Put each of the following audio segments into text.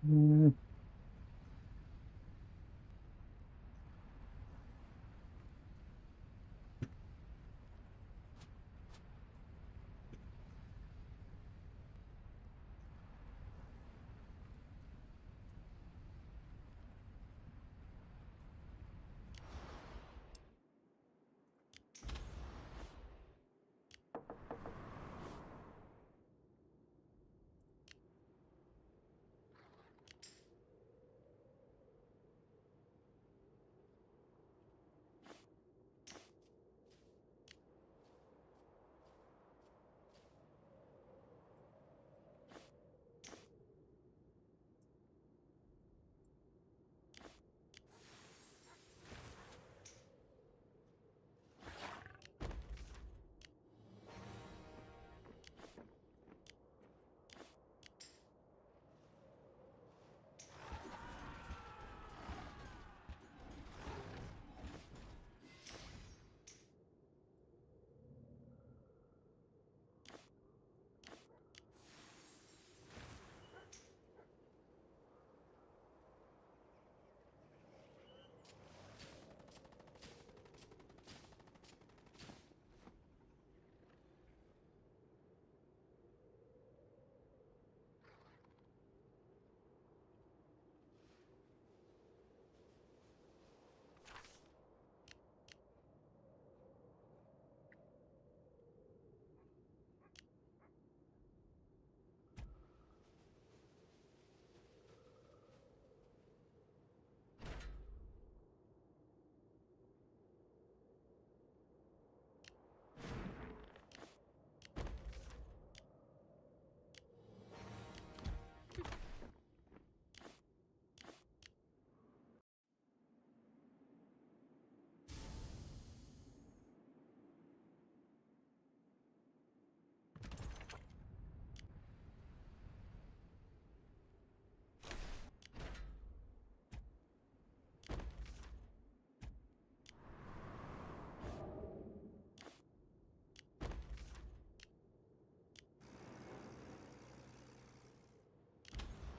Mm.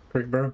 Quick, bro.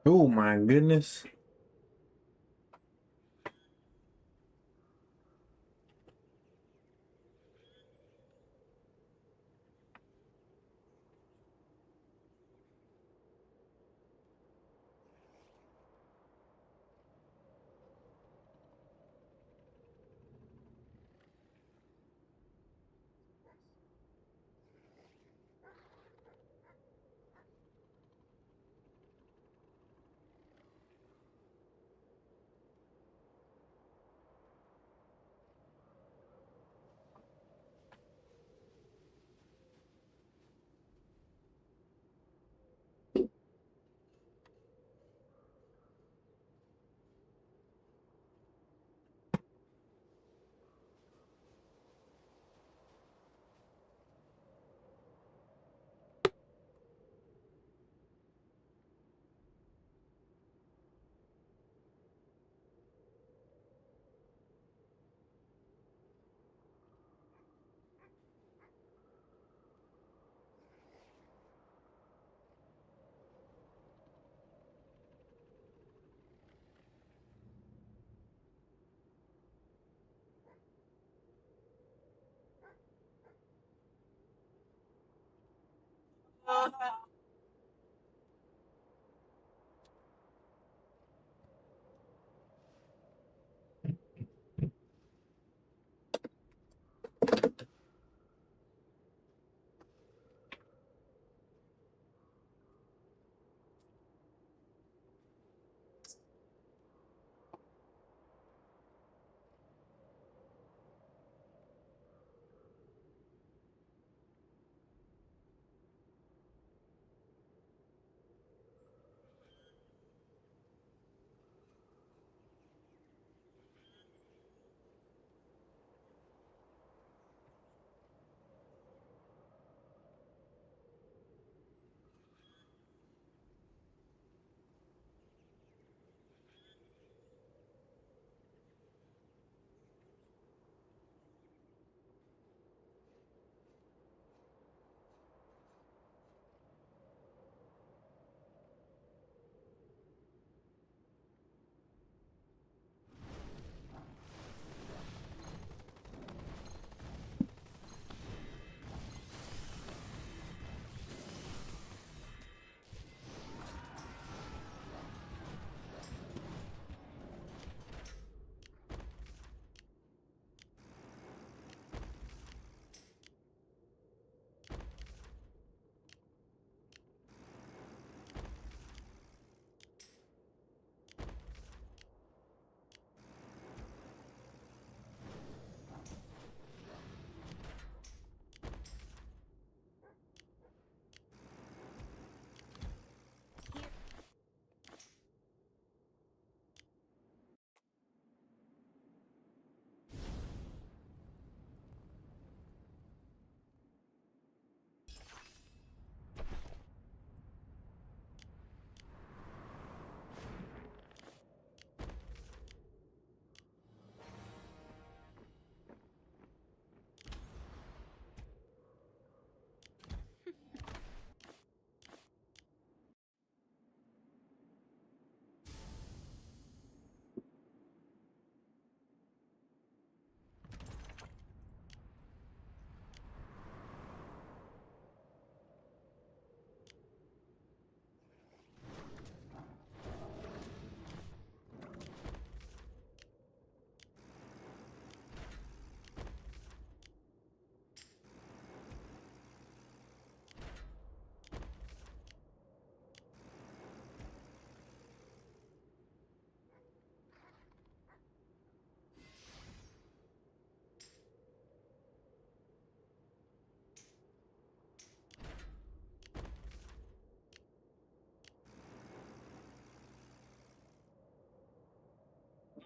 Oh my goodness.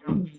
That.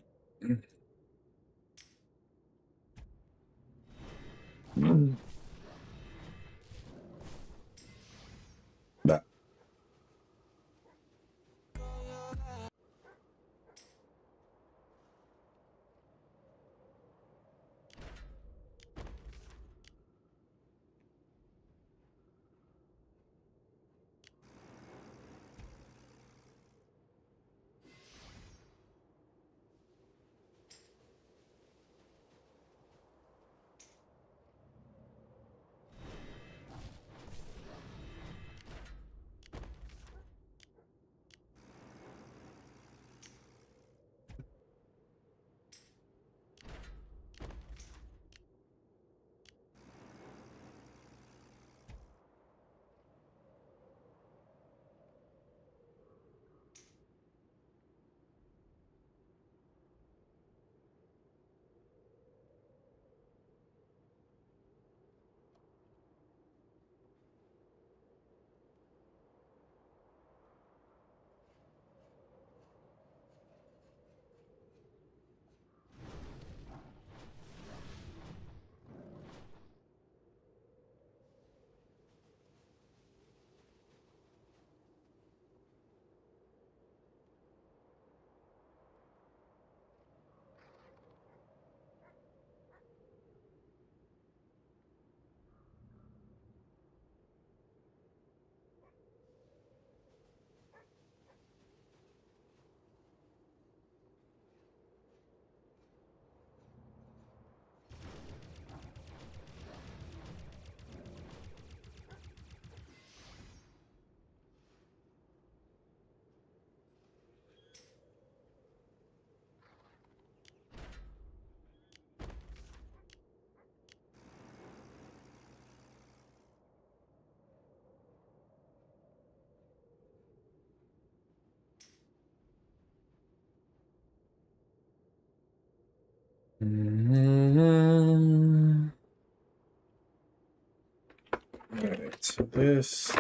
Alright, so this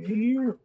here.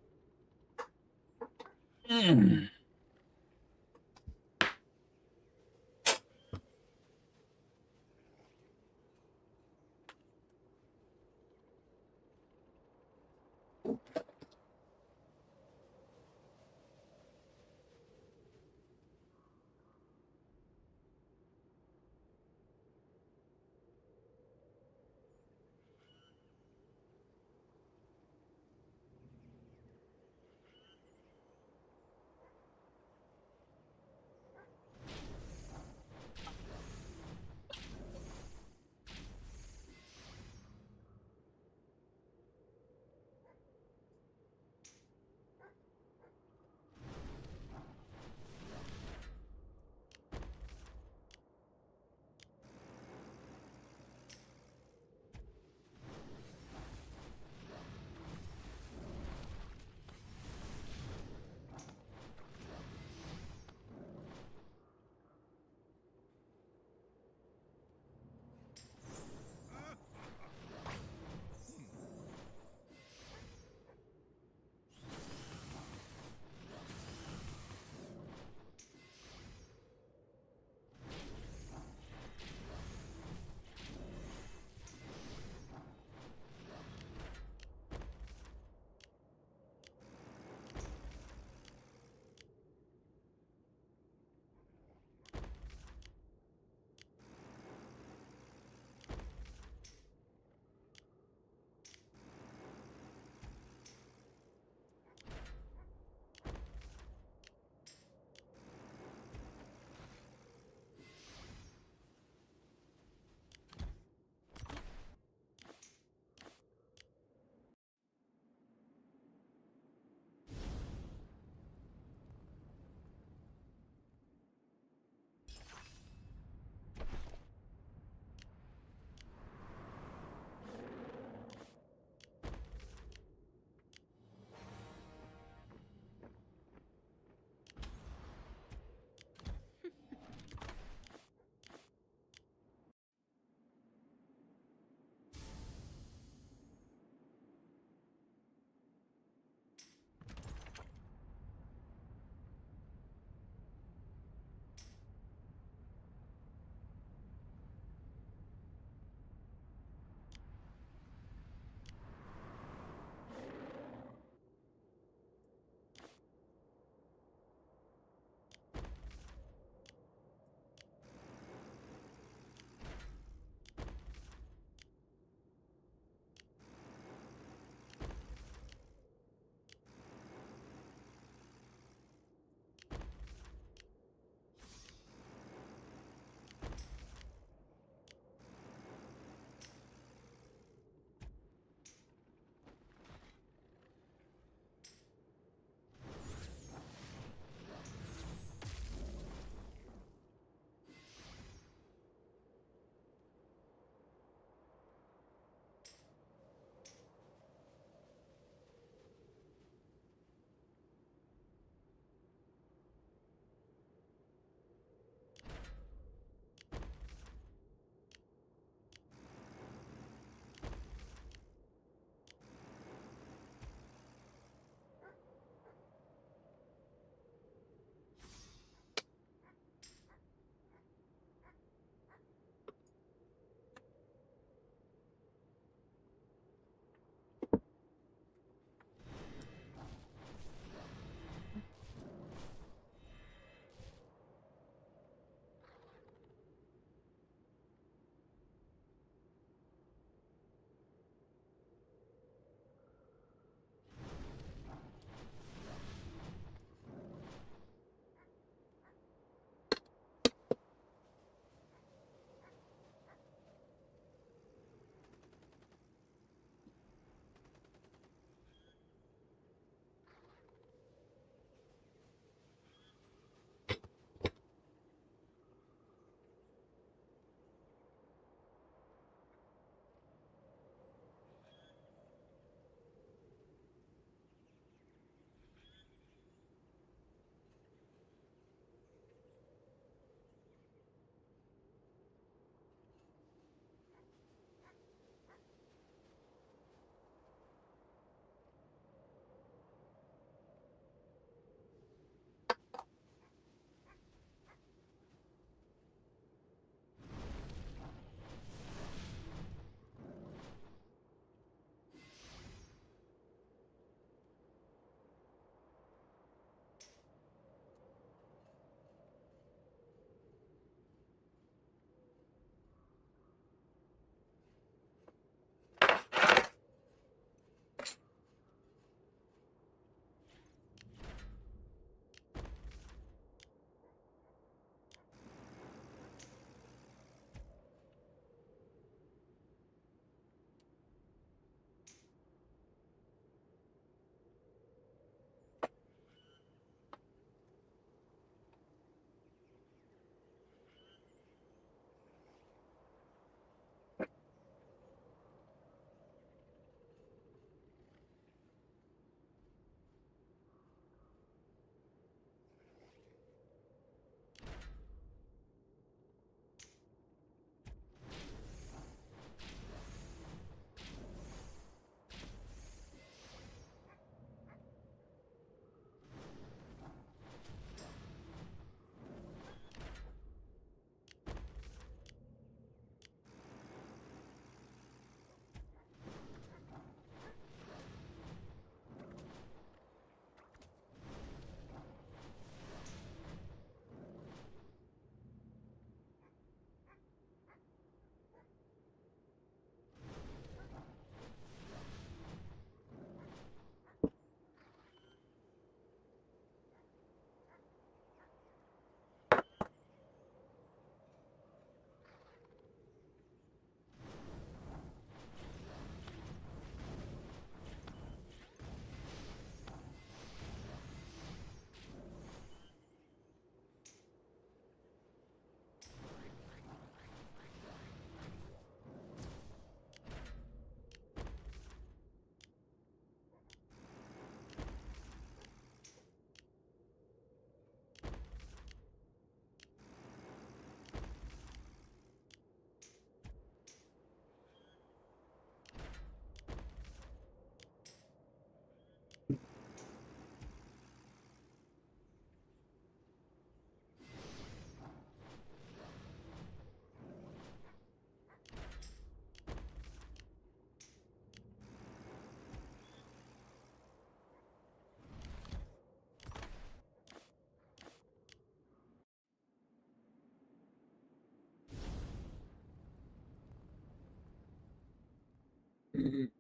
Mm.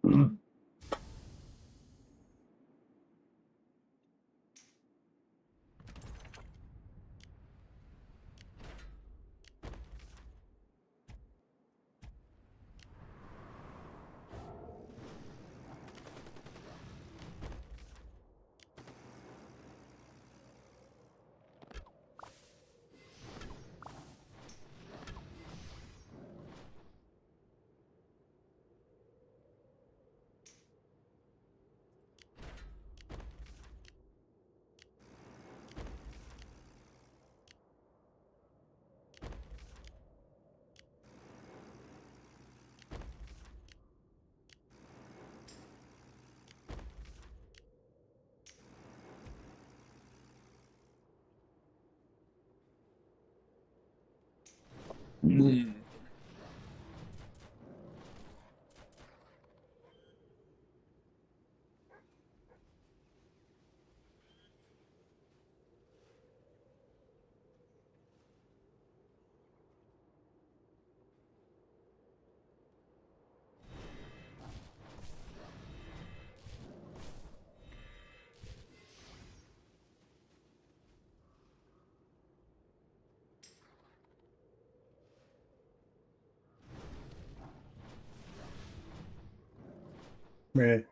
Mm. Mm. Right.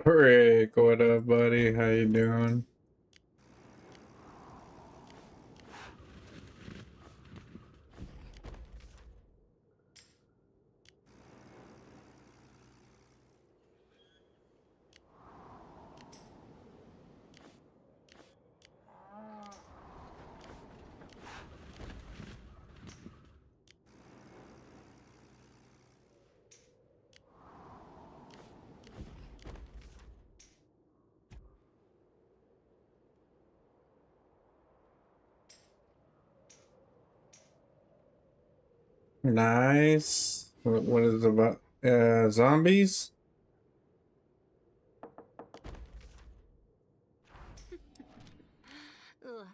Rick, what up, buddy? How you doing? Nice. What is it about? Zombies? Ugh.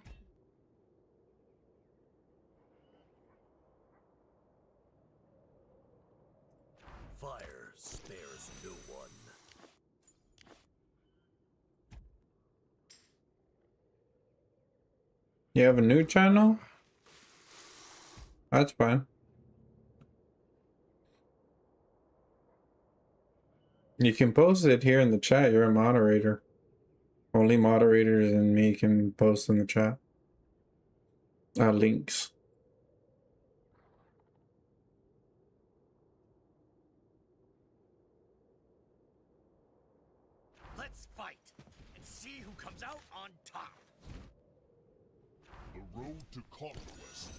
Fire spares no one. You have a new channel? That's fine. You can post it here in the chat. You're a moderator. Only moderators and me can post in the chat. Links. Let's fight and see who comes out on top. The road to conquest.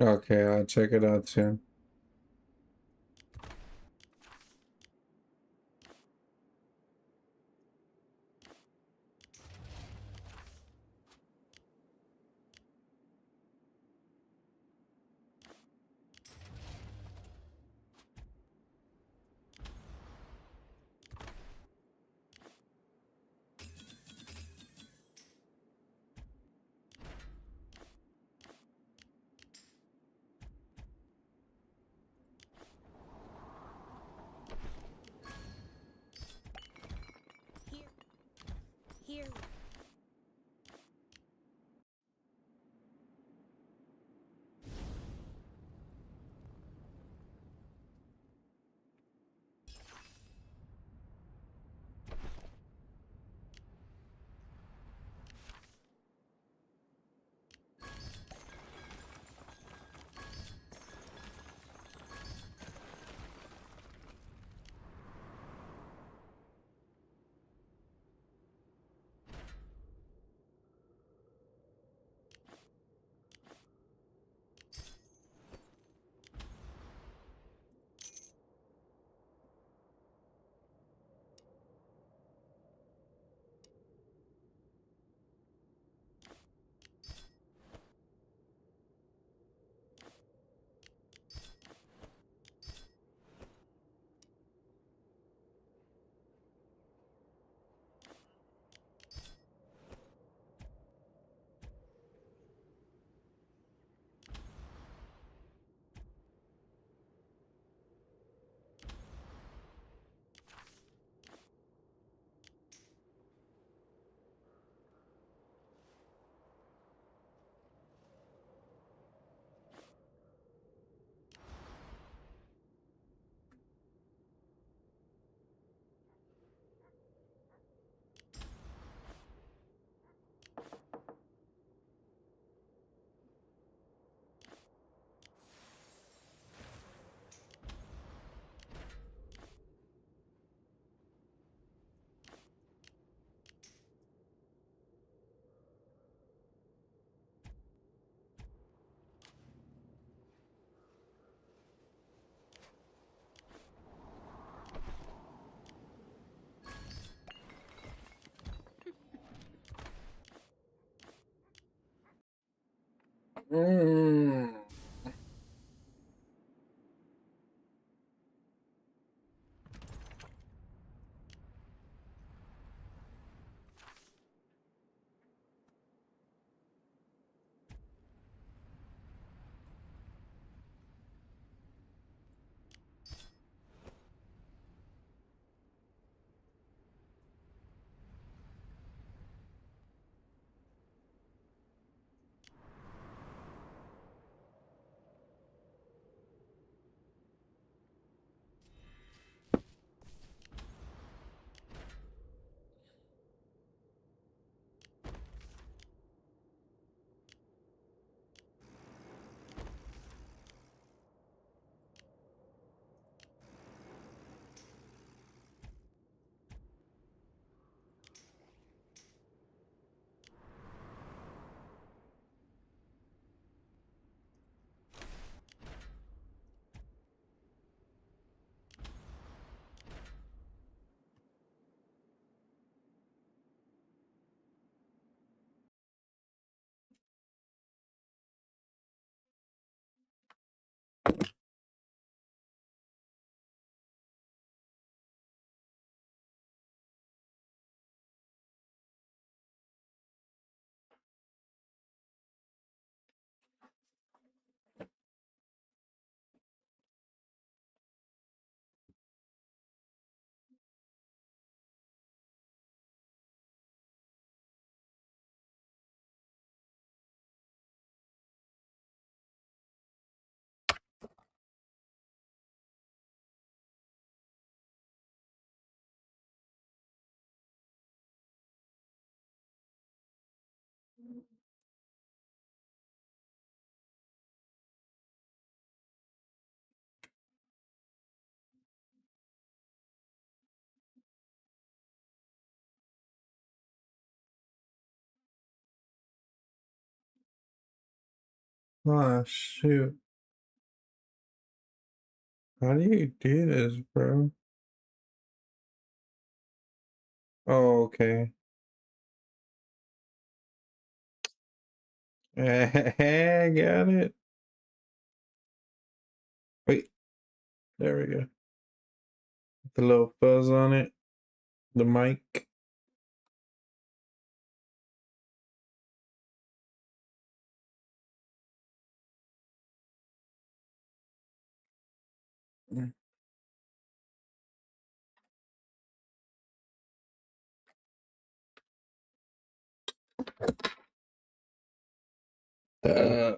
Okay, I'll check it out soon. Here. Mm. Ah, shoot. How do you do this, bro? Oh, okay. Got it. Wait, there we go. The little fuzz on it. The mic. Uh,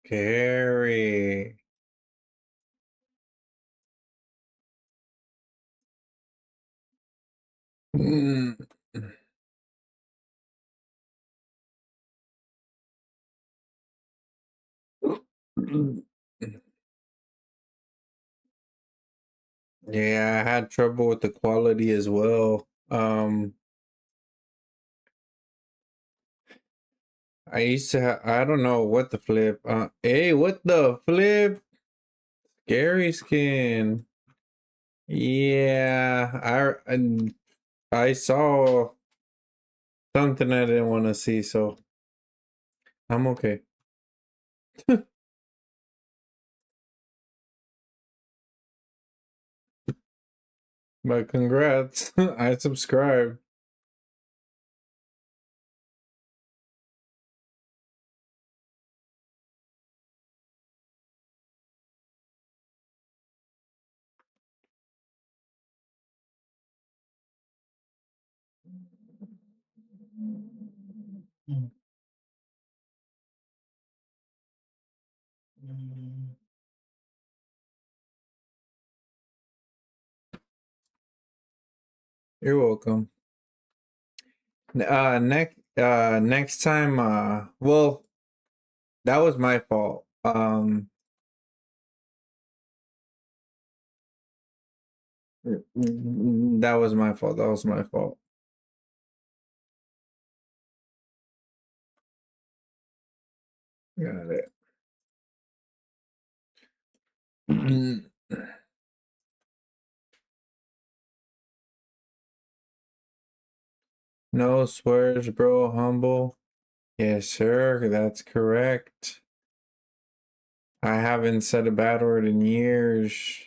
Scary. Mm. Yeah, I had trouble with the quality as well. I used to I don't know what the flip. Hey, what the flip? Scary skin. Yeah, I saw something I didn't want to see, so I'm okay. But congrats, I subscribed. You're welcome. Next time, well, that was my fault. That was my fault. That was my fault. Got it. No swears, bro. Humble. Yes, sir. That's correct. I haven't said a bad word in years.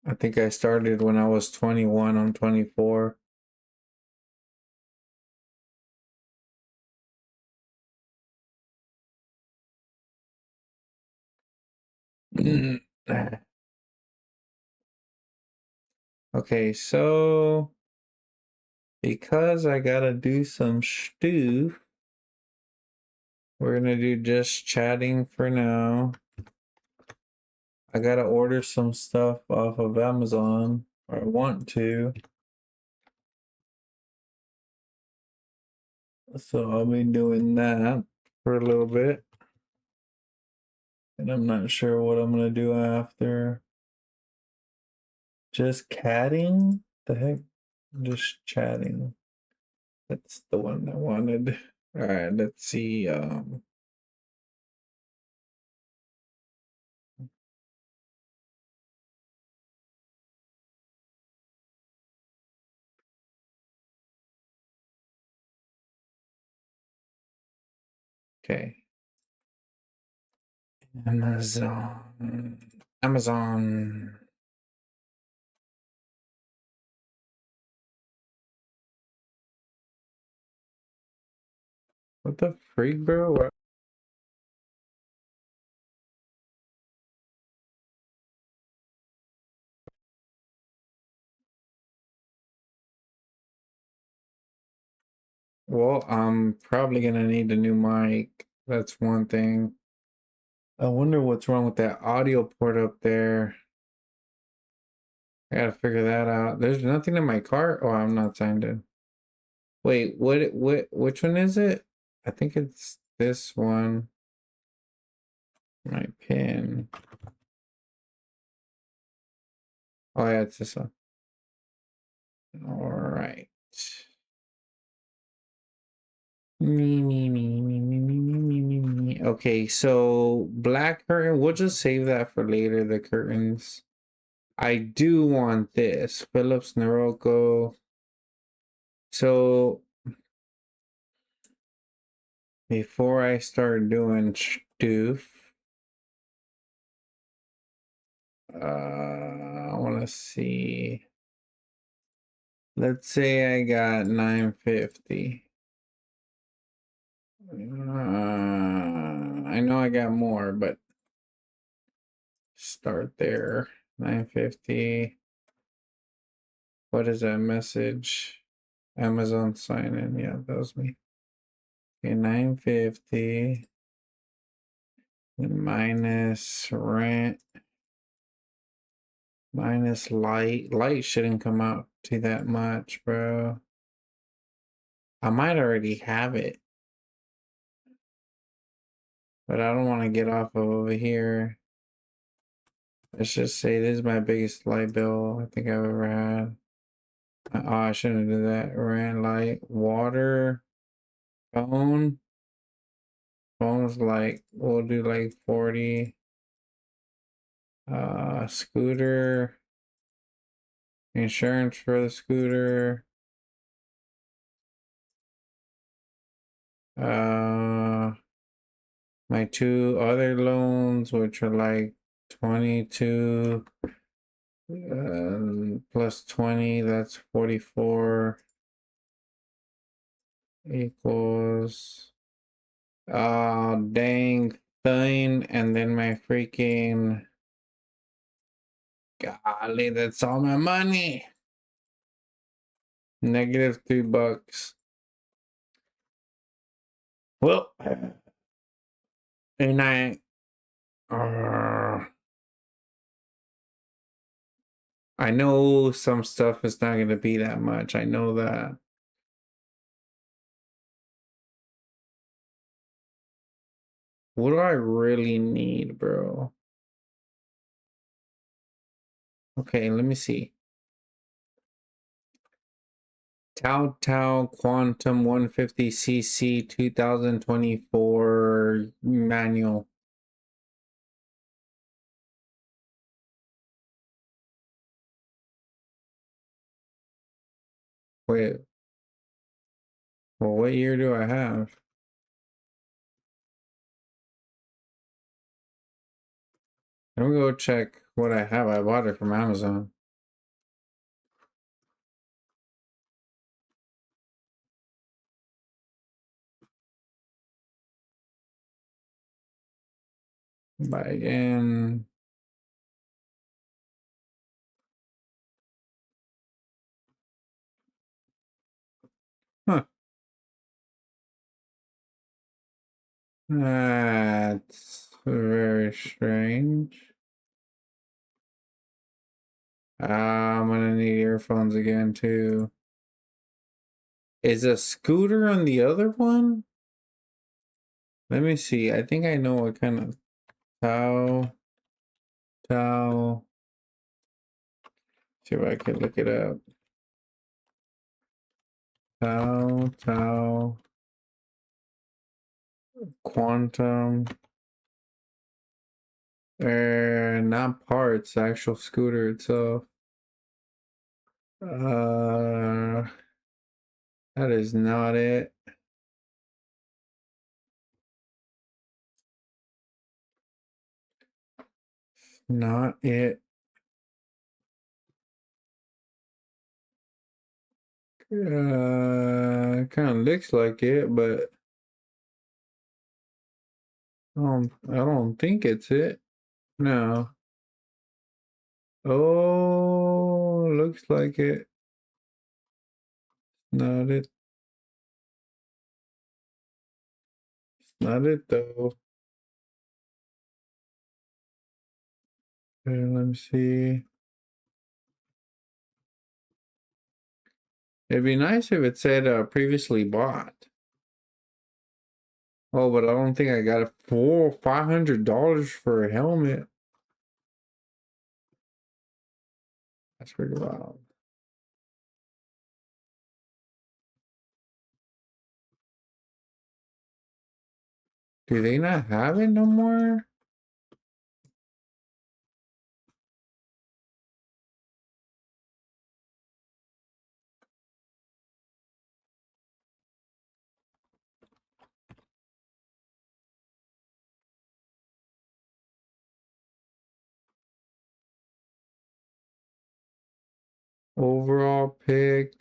I think I started when I was 21. I'm 24. Okay, so because I gotta do some stuff, we're gonna do just chatting for now. I gotta order some stuff off of Amazon, or I want to. So I'll be doing that for a little bit. And I'm not sure what I'm gonna do after. Just catting? The heck? Just chatting. That's the one I wanted. Alright, let's see. Okay. Amazon. Amazon. What the freak, bro? What? Well, I'm probably gonna need a new mic. That's one thing. I wonder what's wrong with that audio port up there. I gotta figure that out. There's nothing in my cart. Oh, I'm not signed in. Wait, which one is it? I think it's this one. My pin. Oh yeah, it's this one. All right. Me. Okay, so black curtain. We'll just save that for later. The curtains. I do want this Philips Norelco. So before I start doing stuff, I want to see. Let's say I got 950. I know I got more, but start there. 950. What is that message? Amazon sign in. Yeah, that was me. Okay, 950 minus rent minus light. Light shouldn't come out to that much, bro. I might already have it, but I don't want to get off of over here. Let's just say this is my biggest light bill I think I've ever had. Oh, I shouldn't do that. Rent, light, water, phone. Phone's like, we'll do like 40. Scooter. Insurance for the scooter. My two other loans, which are like 22 plus 20, that's 44 equals dang thing, and then my freaking golly, that's all my money. Negative $3. Well, and I know some stuff is not gonna be that much. I know that. What do I really need, bro? Okay, let me see. Tau Quantum 150cc 2024 manual. Wait, well, what year do I have? Let me go check what I have. I bought it from Amazon. Buy again. Huh. That's very strange. I'm gonna need earphones again too. Is a scooter on the other one? Let me see. I think I know what kind of Tau. See if I can look it up. Tau. Quantum. Not parts, actual scooter itself. That is not it. Not it. Kind of looks like it, but I don't think it's it. No. Oh, looks like it. Not it. It's not it though. Okay, let me see. It'd be nice if it said previously bought. Oh, but I don't think I got $500 for a helmet. That's pretty wild. Do they not have it no more? Overall picked.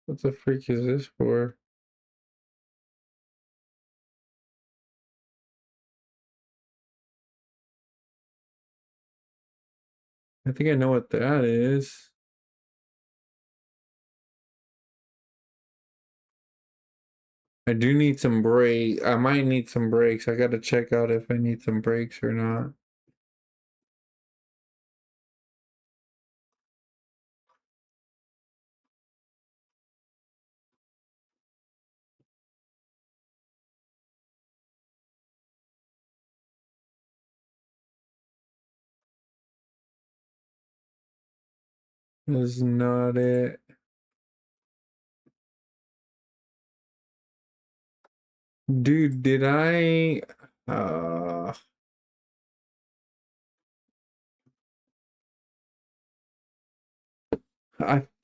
What the freak is this for? I think I know what that is. I do need some break. I might need some breaks. I gotta check out if I need some breaks or not. That's not it. Dude, did I I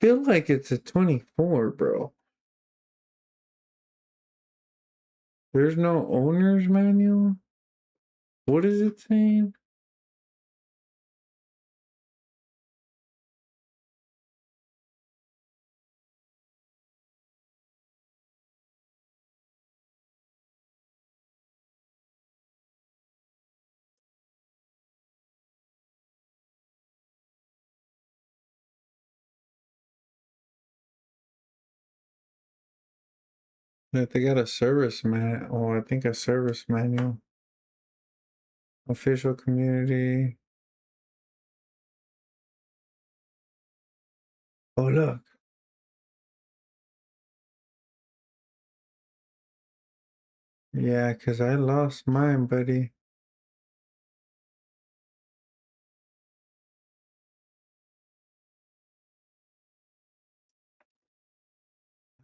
feel like it's a 24, bro. There's no owner's manual? What is it saying? That they got a service man. Oh, I think a service manual. Official community. Oh, look. Yeah, because I lost mine, buddy.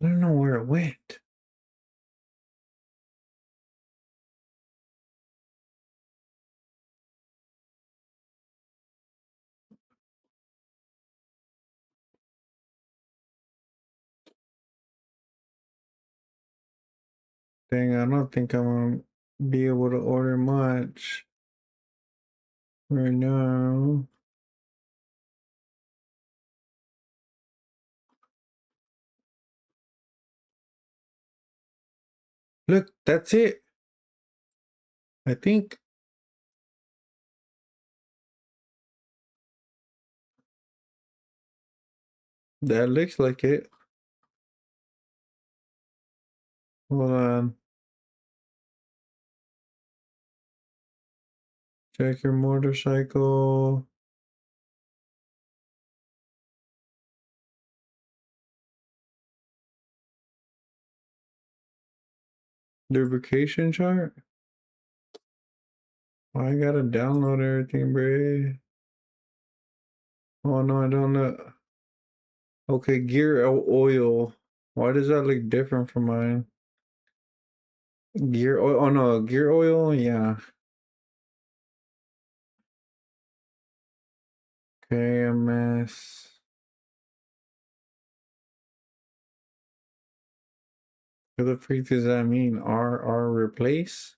I don't know where it went. Dang, I don't think I'm gonna be able to order much right now. Look, that's it. I think that looks like it. Hold on. Check your motorcycle. Lubrication chart? I gotta download everything, bro. Oh no, I don't know. Okay, oil. Why does that look different from mine? Gear oil. Oh no, gear oil. Yeah. KMS. What the freak does that mean? RR replace?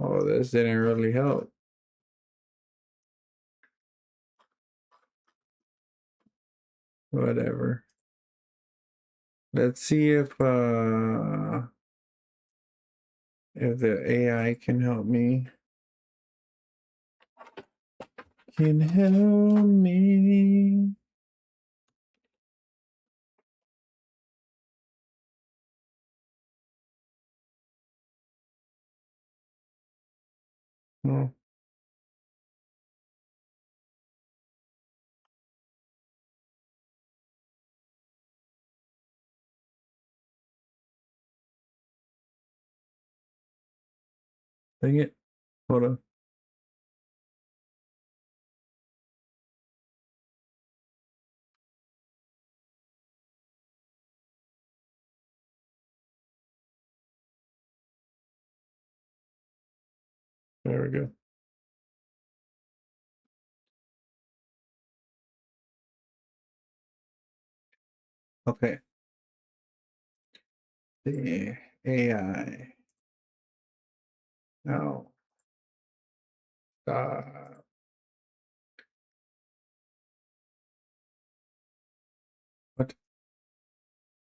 Oh, this didn't really help. Whatever. Let's see if the AI can help me. Can help me. Oh. Dang it. Hold on. There we go. Okay. The AI. Now, what?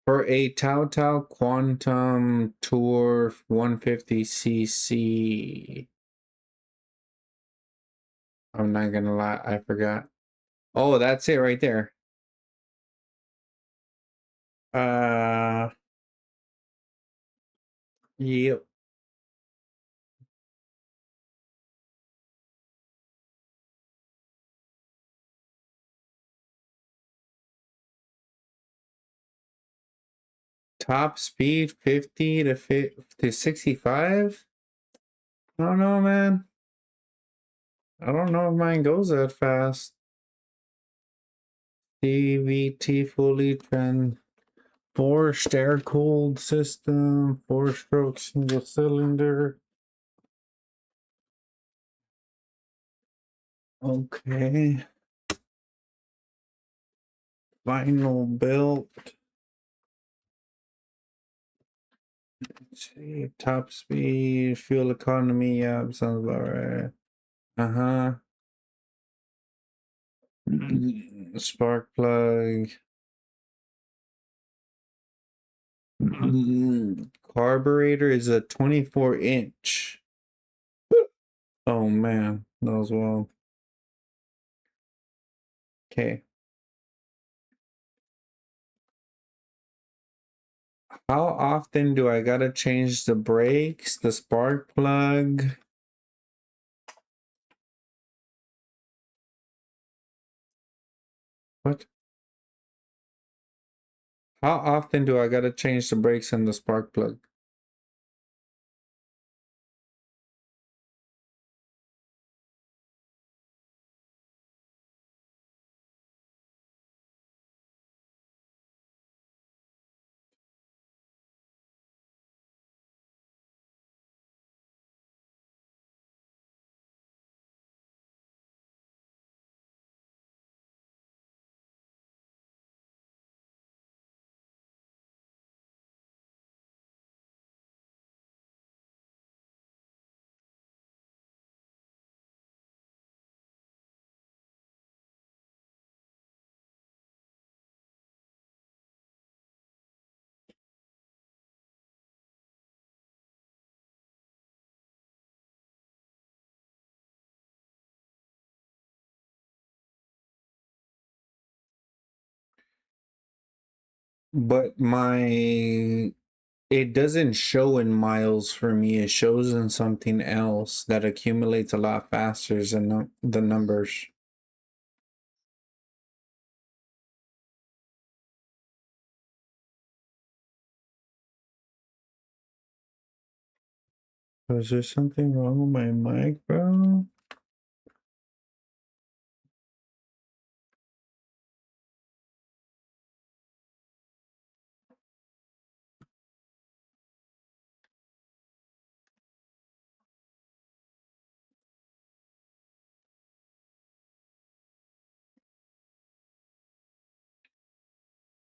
For a Tau Tau Quantum Tour 150cc. I'm not gonna lie, I forgot. Oh, that's it right there. Yep. Top speed 50 to 65? I don't know, man. I don't know if mine goes that fast. CVT fully trend. 4 cooled system, 4-stroke single cylinder. Okay. Vinyl belt. Let's see. Top speed, fuel economy. Yeah, sounds about right. Uh-huh. Spark plug. Carburetor is a 24-inch. Oh man, that was well. Okay. How often do I gotta change the brakes, the spark plug? What? How often do I gotta change the brakes and the spark plug? But it doesn't show in miles for me. It shows in something else that accumulates a lot faster than the numbers. Is there something wrong with my mic, bro?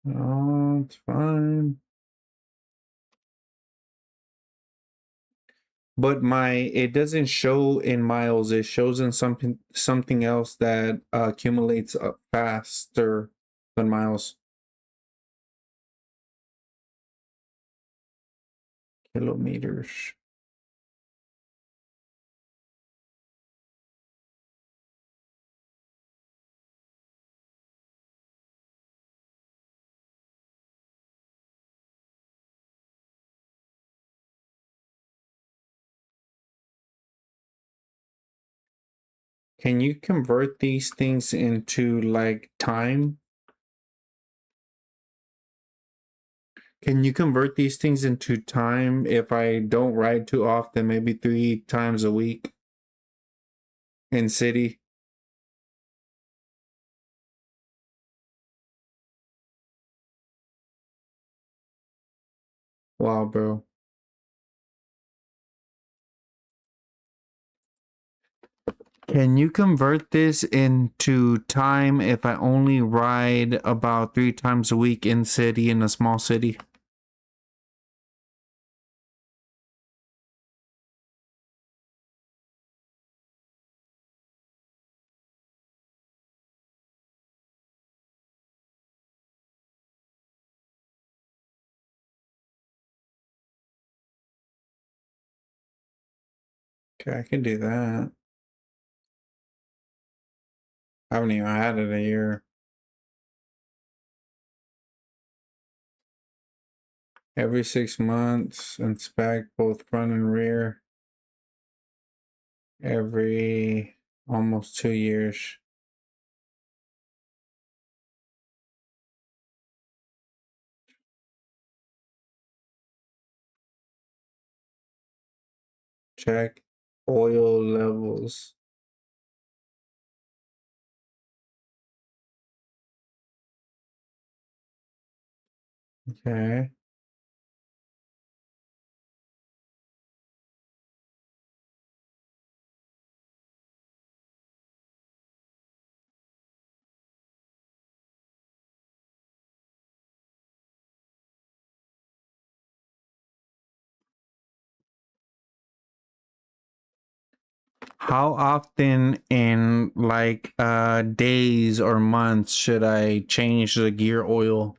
Oh, it's fine. But it doesn't show in miles. It shows in something else that accumulates up faster than miles. Kilometers. Can you convert these things into like time? Can you convert these things into time if I don't ride too often, maybe 3 times a week in city? Wow, bro. Can you convert this into time if I only ride about 3 times a week in city in a small city? Okay, I can do that. I haven't even had it a year. Every 6 months, inspect both front and rear. Every almost 2 years. Check oil levels. Okay. How often in like days or months should I change the gear oil?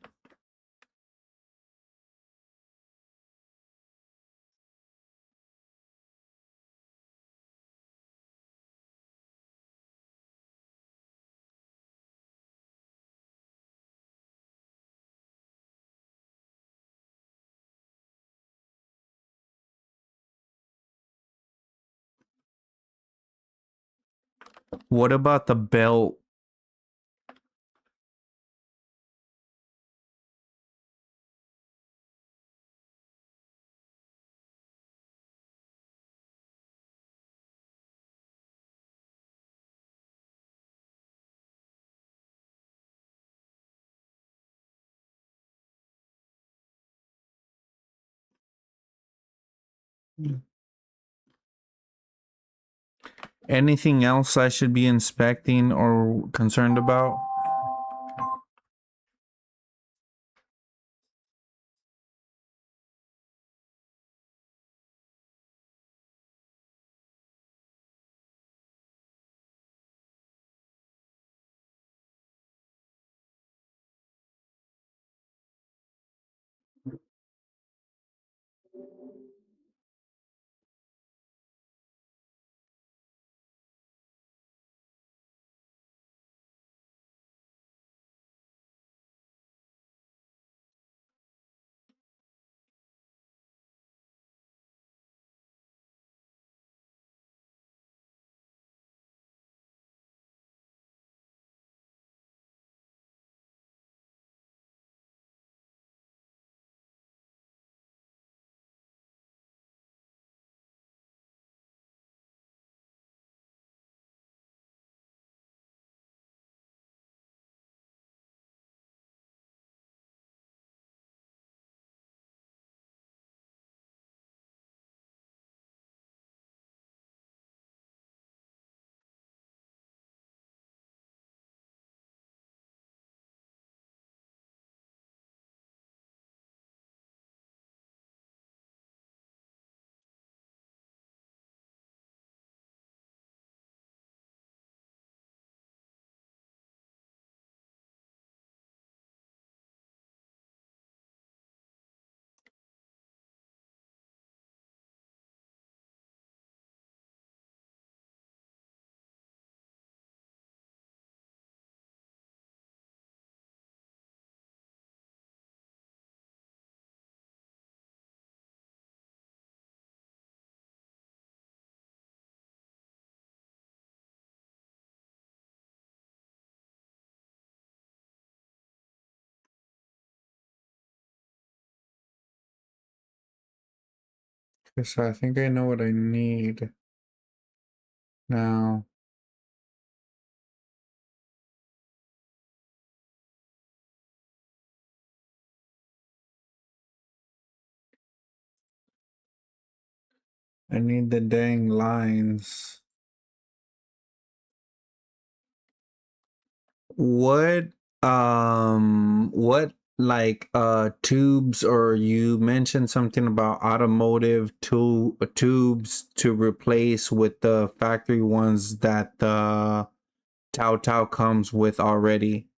What about the belt? Anything else I should be inspecting or concerned about? Okay, so I think I know what I need now. I need the dang lines. What like tubes, or you mentioned something about automotive tubes to replace with the factory ones that the Tao Tao comes with already.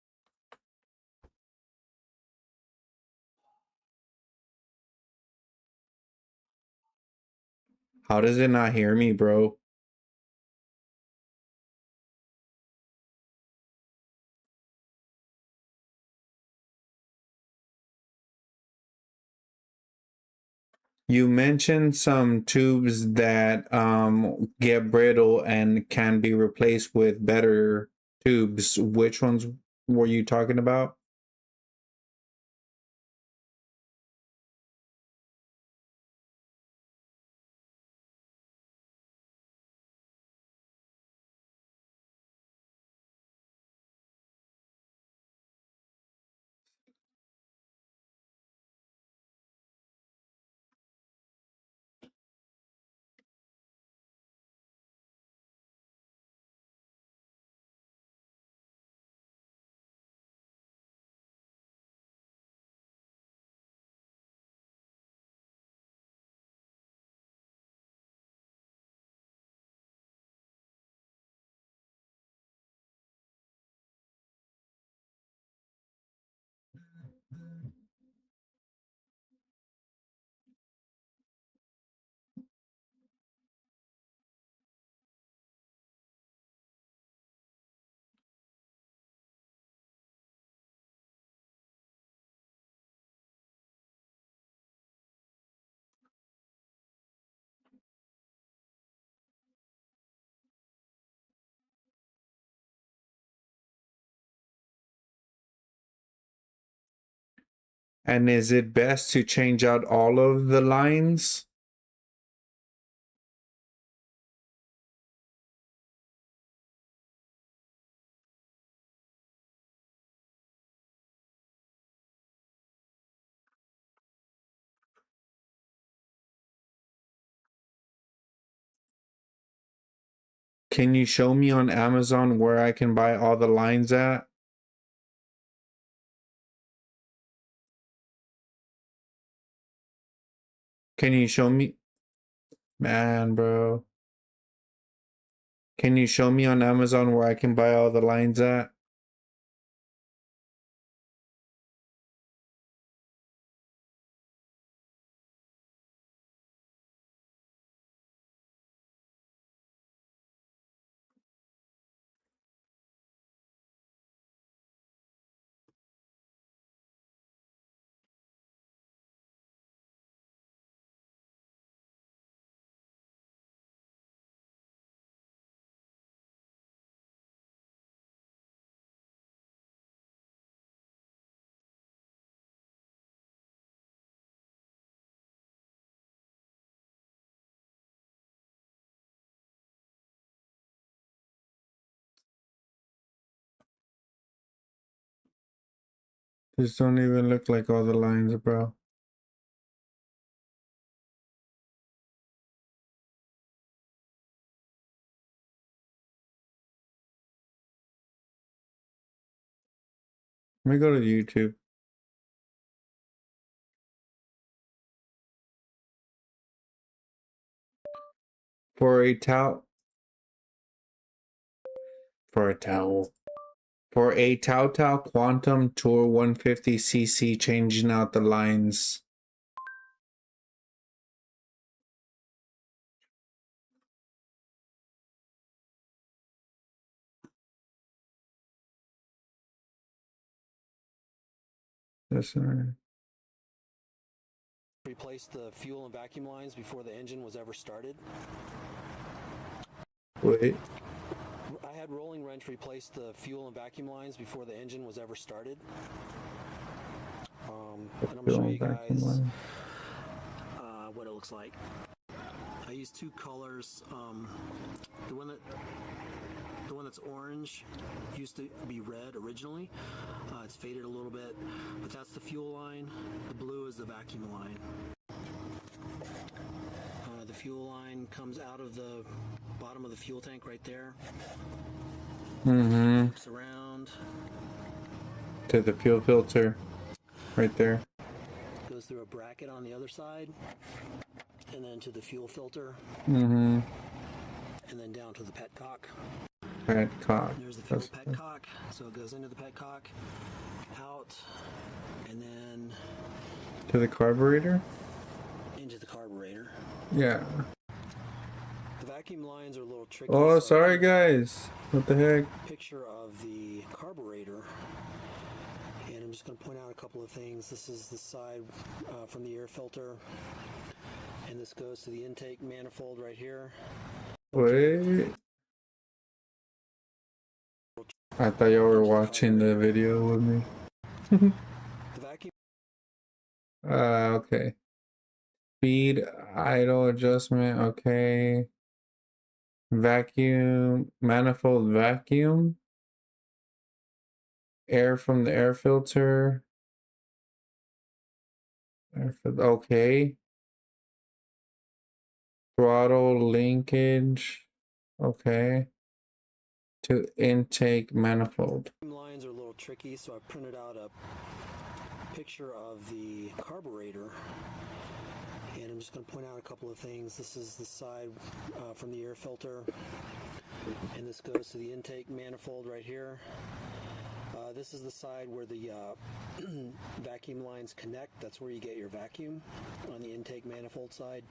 How does it not hear me, bro? You mentioned some tubes that get brittle and can be replaced with better tubes. Which ones were you talking about? And is it best to change out all of the lines? Can you show me on Amazon where I can buy all the lines at? Can you show me? Man, bro. Can you show me on Amazon where I can buy all the lines at? This don't even look like all the lines, bro. Let me go to YouTube. For a towel. For a towel. For a Tao Tao Quantum Tour 150cc, changing out the lines. That's alright. Replaced the fuel and vacuum lines before the engine was ever started. Wait. I had rolling wrench replace the fuel and vacuum lines before the engine was ever started. And I'm gonna show you guys what it looks like. I use two colors. The one that's orange used to be red originally. It's faded a little bit, but that's the fuel line. The blue is the vacuum line. The fuel line comes out of the bottom of the fuel tank right there. Mm-hmm. Loops around. To the fuel filter, right there. Goes through a bracket on the other side, and then to the fuel filter. Mm-hmm. And then down to the petcock. Petcock. There's the fuel petcock, so it goes into the petcock, out, and then to the carburetor? into the carburetor. Yeah. The vacuum lines are a little tricky. Oh, so sorry guys. What the heck? Picture of the carburetor. And I'm just going to point out a couple of things. This is the side from the air filter. And this goes to the intake manifold right here. Wait. I thought y'all were watching the video with me. The vacuum. Okay. Speed, idle adjustment, okay. Vacuum, manifold vacuum. Air from the air filter. Okay. Throttle linkage. Okay. To intake manifold. Lines are a little tricky, so I printed out a picture of the carburetor. And I'm just going to point out a couple of things. This is the side from the air filter. And this goes to the intake manifold right here. This is the side where the vacuum lines connect. That's where you get your vacuum, on the intake manifold side.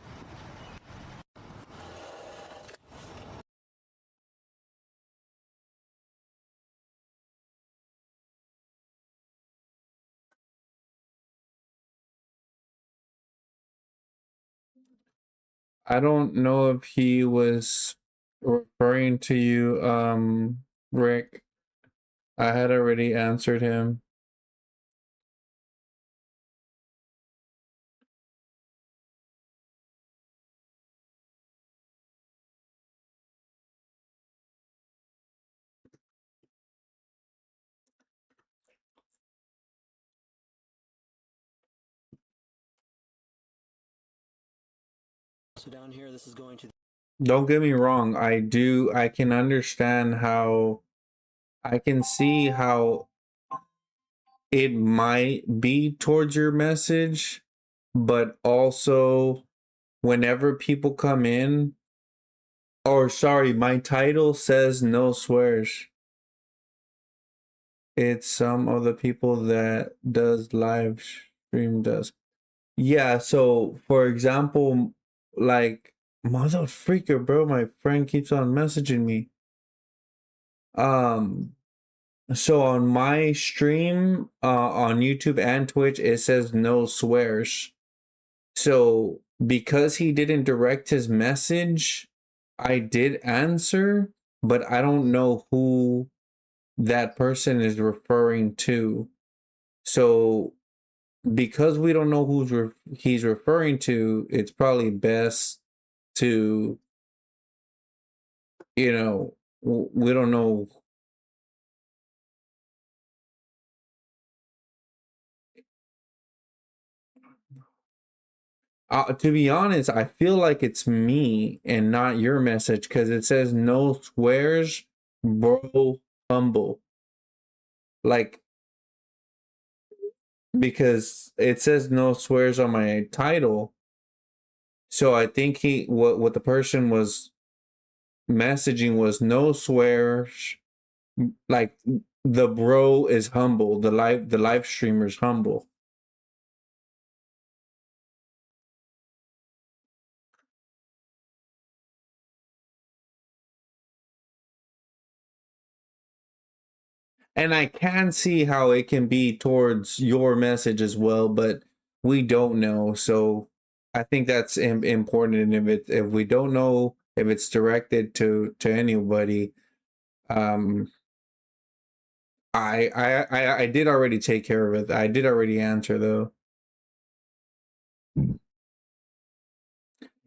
I don't know if he was referring to you, Rick. I had already answered him. So down here, this is going to... Don't get me wrong, I can understand how, I can see how it might be towards your message, but also whenever people come in, or sorry, my title says no swears. It's some of the people that does live stream does. Yeah, so for example, like, mother freaker, bro, my friend keeps on messaging me. So on my stream, on YouTube and Twitch, it says no swears. So because he didn't direct his message, I did answer, but I don't know who that person is referring to. So because we don't know who's he's referring to, it's probably best to, you know, we don't know. To be honest, I feel like it's me and not your message because it says no swears, bro, humble. Like, because it says no swears on my title. So I think what the person was messaging was no swears, like the bro is humble, the live streamer's humble. And I can see how it can be towards your message as well, but we don't know. So I think that's important. And if we don't know if it's directed to anybody, I did already take care of it. I did already answer though.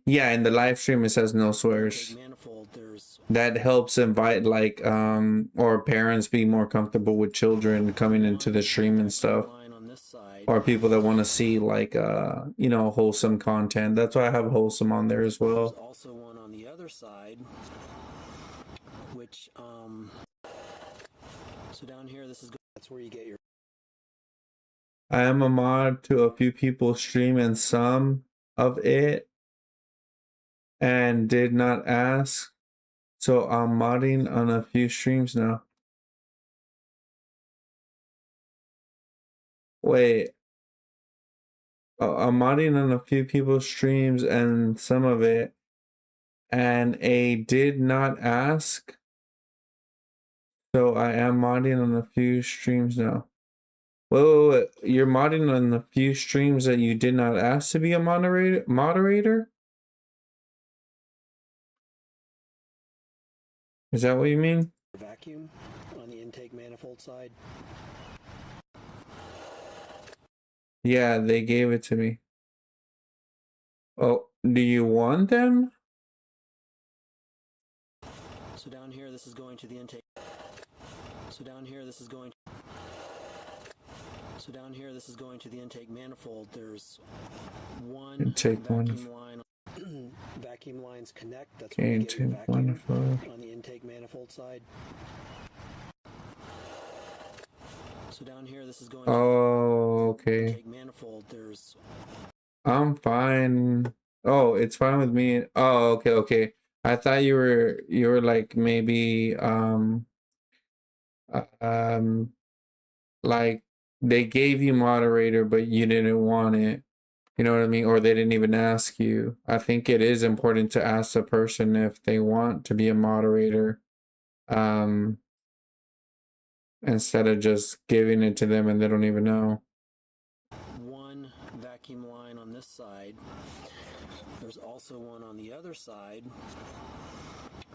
Yeah, in the live stream it says no intake swears. manifold, there's That helps invite like or parents be more comfortable with children coming into the stream and stuff. line on this side. Or people that want to see like you know, wholesome content. That's why I have wholesome on there as There's well. also one on the other side, which so down here, that's where you get your. I am a mod to a few people's stream and some of it and did not ask. So I'm modding on a few streams now. Wait. I'm modding on a few people's streams and some of it. And a did not ask. So I am modding on a few streams now. Wait. You're modding on the few streams that you did not ask to be a moderator? Is that what you mean? Vacuum on the intake manifold side. Yeah, they gave it to me. Oh, do you want them? So down here, this is going to the intake. So down here, this is going to the intake manifold. There's one Intake vacuum line. Vacuum lines connect. That's Okay, where you get your intake vacuum manifold. on the intake manifold side. So down here, this is going Oh, to the okay. intake manifold. There's I'm fine. Oh, it's fine with me. Oh, okay. I thought you were like maybe like they gave you moderator but you didn't want it. You know what I mean? Or they didn't even ask you. I think it is important to ask the person if they want to be a moderator. Instead of just giving it to them and they don't even know. one vacuum line on this side. There's also one on the other side.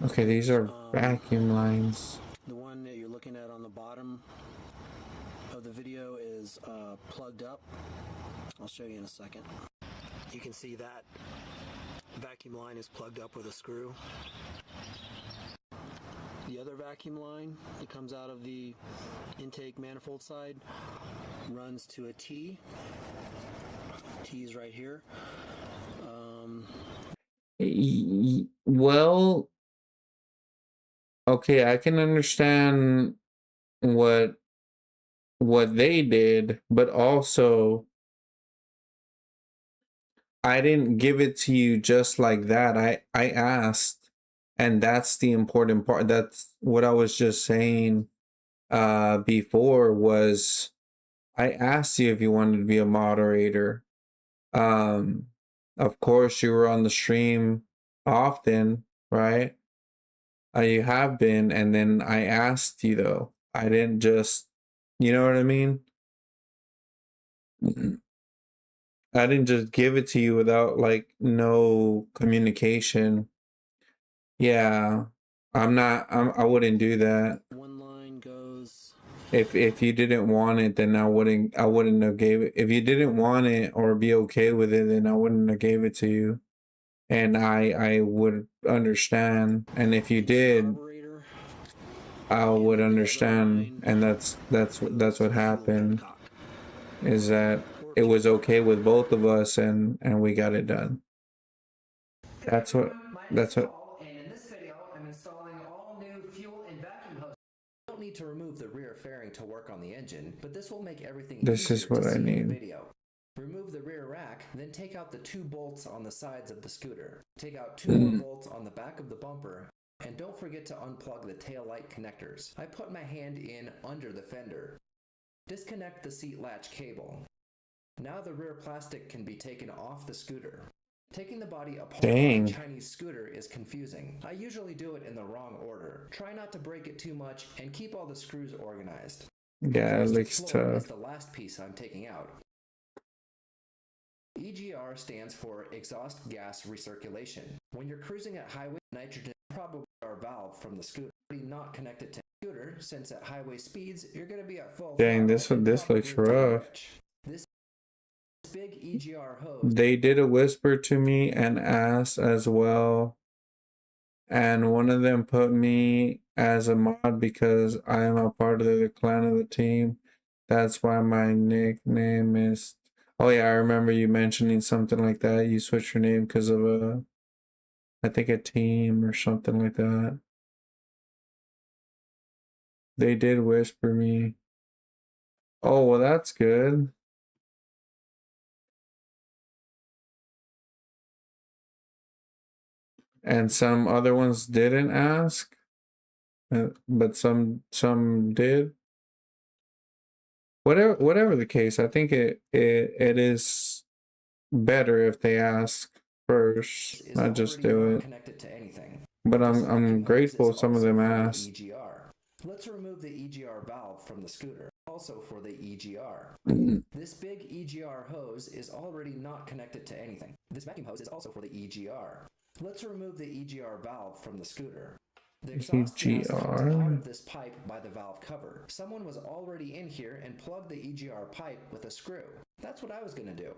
Okay, these are vacuum lines. The one that you're looking at on the bottom of the video is plugged up. I'll show you in a second. You can see that vacuum line is plugged up with a screw. The other vacuum line that comes out of the intake manifold side runs to a T. T is right here. Well, okay, I can understand what they did, but also I didn't give it to you just like that. I asked, and that's the important part. That's what I was just saying before was I asked you if you wanted to be a moderator. Of course you were on the stream often, right? You have been, and then I asked you though. I didn't just, you know what I mean? I didn't just give it to you without like no communication. Yeah, I wouldn't do that. One line goes. If you didn't want it, then I wouldn't have gave it. If you didn't want it or be okay with it, then I wouldn't have gave it to you. And I would understand. And if you did, I would understand. And that's what happened. Is that it was okay with both of us, and we got it done. That's what. And in this video, I'm installing all new fuel and vacuum hoses. You don't need to remove the rear fairing to work on the engine, but this will make everything This easier is what to I see in need. the video. Remove the rear rack, then take out the 2 bolts on the sides of the scooter. Take out 2 more bolts on the back of the bumper, and don't forget to unplug the tail light connectors. I put my hand in under the fender. Disconnect the seat latch cable. Now the rear plastic can be taken off the scooter. Taking the body apart on a Chinese scooter is confusing. I usually do it in the wrong order. Try not to break it too much and keep all the screws organized. Yeah, it looks tough. Is the last piece I'm taking out. EGR stands for exhaust gas recirculation. When you're cruising at highway, nitrogen probably our valve from the scooter, not connected to the scooter, since at highway speeds you're going to be at full. Dang, this looks rough. This big EGR hose. They did a whisper to me and ask as well. And one of them put me as a mod because I am a part of the clan of the team. That's why my nickname is. Oh yeah, I remember you mentioning something like that. You switched your name because of I think a team or something like that. They did whisper me. Oh, well, that's good. And some other ones didn't ask, but some did. Whatever the case, I think it is better if they ask first, Is not just already do not it. connected to anything. But This I'm vacuum hose grateful is some of also them for the asked. EGR. Let's remove the EGR valve from the scooter, also for the EGR. This big EGR hose is already not connected to anything. This vacuum hose is also for the EGR. Let's remove the EGR valve from the scooter. The exhaust gas comes out of this pipe by the valve cover. Someone was already in here and plugged the EGR pipe with a screw. That's what I was going to do.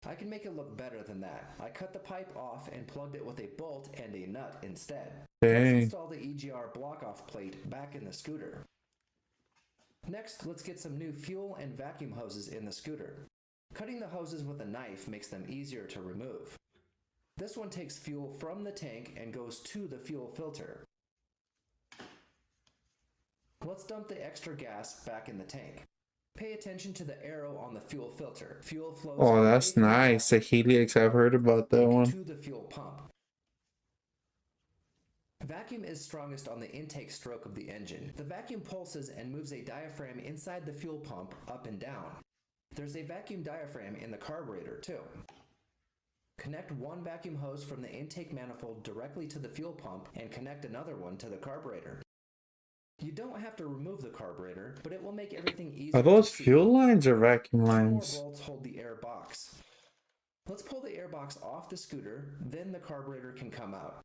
I can make it look better than that. I cut the pipe off and plugged it with a bolt and a nut instead. Let's install the EGR block-off plate back in the scooter. Next, let's get some new fuel and vacuum hoses in the scooter. Cutting the hoses with a knife makes them easier to remove. This one takes fuel from the tank and goes to the fuel filter. Let's dump the extra gas back in the tank. Pay attention to the arrow on the fuel filter. Fuel flows. Oh, that's nice. The Helix, I've heard about that one. To the fuel pump. Vacuum is strongest on the intake stroke of the engine. The vacuum pulses and moves a diaphragm inside the fuel pump up and down. There's a vacuum diaphragm in the carburetor too. Connect one vacuum hose from the intake manifold directly to the fuel pump and connect another one to the carburetor. You don't have to remove the carburetor, but it will make everything easier. Are those fuel lines or vacuum lines? 2 more bolts hold the air box. Let's pull the air box off the scooter, then the carburetor can come out.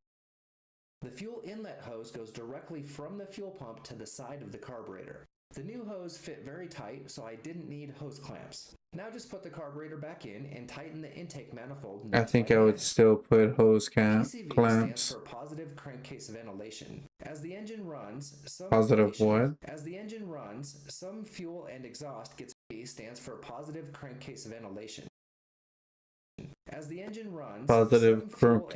The fuel inlet hose goes directly from the fuel pump to the side of the carburetor. The new hose fit very tight, so I didn't need hose clamps. Now just put the carburetor back in and tighten the intake manifold. I think I would still put hose PCV stands clamps. for positive crankcase ventilation. As the engine runs, Positive what? As the engine runs, some fuel and exhaust gets. P stands for positive crankcase ventilation. As the engine runs, Positive past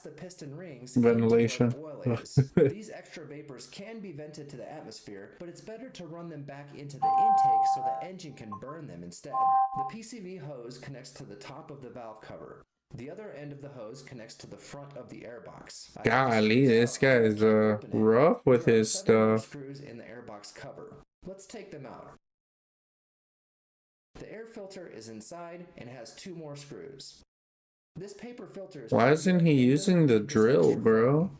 the piston rings ventilation. Into where the oil is. These extra vapors can be vented to the atmosphere, but it's better to run them back into the intake so the engine can burn them instead. The PCV hose connects to the top of the valve cover. The other end of the hose connects to the front of the airbox. Golly, this guy is rough with his stuff. Screws in the airbox cover. Let's take them out. The air filter is inside and has 2 more screws. This paper filter is. Why isn't he using the drill, bro?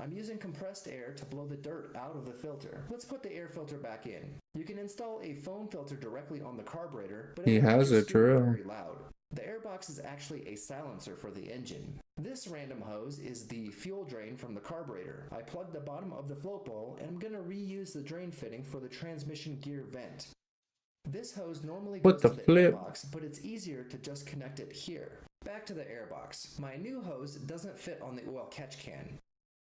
I'm using compressed air to blow the dirt out of the filter. Let's put the air filter back in. You can install a foam filter directly on the carburetor, but he has a drill. Very loud. The airbox is actually a silencer for the engine. This random hose is the fuel drain from the carburetor. I plugged the bottom of the float bowl and I'm going to reuse the drain fitting for the transmission gear vent. This hose normally goes to the airbox, but it's easier to just connect it here. Back to the airbox. My new hose doesn't fit on the oil catch can.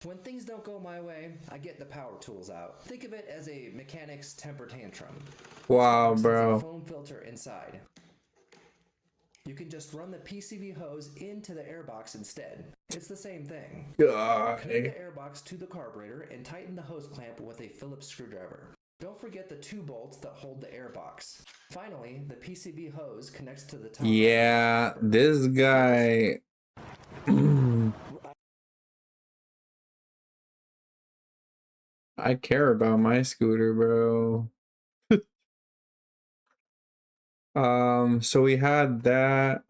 When things don't go my way, I get the power tools out. Think of it as a mechanic's temper tantrum. Wow, bro. Foam filter inside. You can just run the PCV hose into the airbox instead. It's the same thing. Connect the airbox to the carburetor and tighten the hose clamp with a Phillips screwdriver. Don't forget the 2 bolts that hold the airbox. Finally, the PCV hose connects to the top. Yeah, this guy. I care about my scooter, bro. So we had that.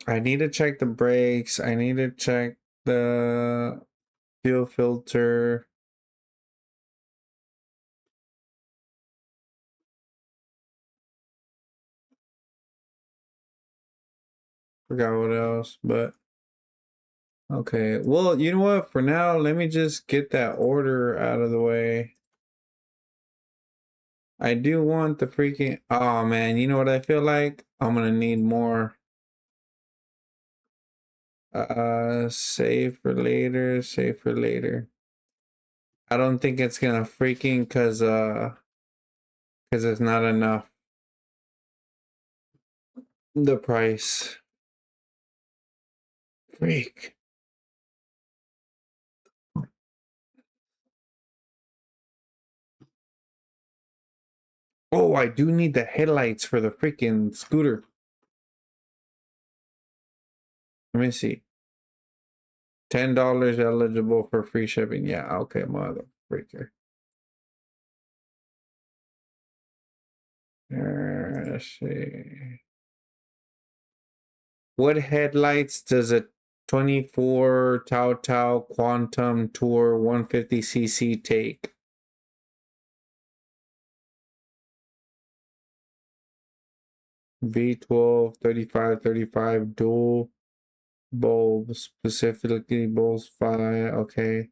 I need to check the brakes. I need to check the fuel filter. Forgot what else, but okay. Well, you know what? For now, let me just get that order out of the way. I do want the freaking... Oh, man. You know what I feel like? I'm gonna need more. Save for later. Save for later. I don't think it's gonna freaking... Because it's not enough. The price. Freak. Oh, I do need the headlights for the freaking scooter. Let me see. $10 eligible for free shipping. Yeah, okay, mother freaker. Let's see. What headlights does a 24 Tau Tau Quantum Tour 150cc take? V12 3535 dual bulbs, specifically bulbs 5. Okay.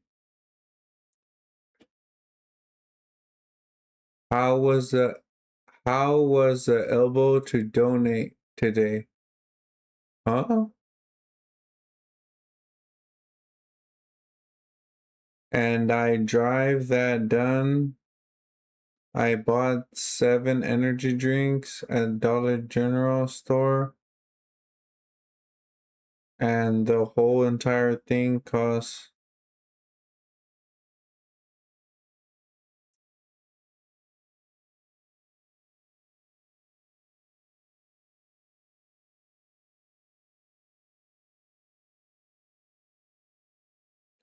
How was the elbow to donate today? Huh? And I drive that done. I bought 7 energy drinks at Dollar General store. And the whole entire thing costs...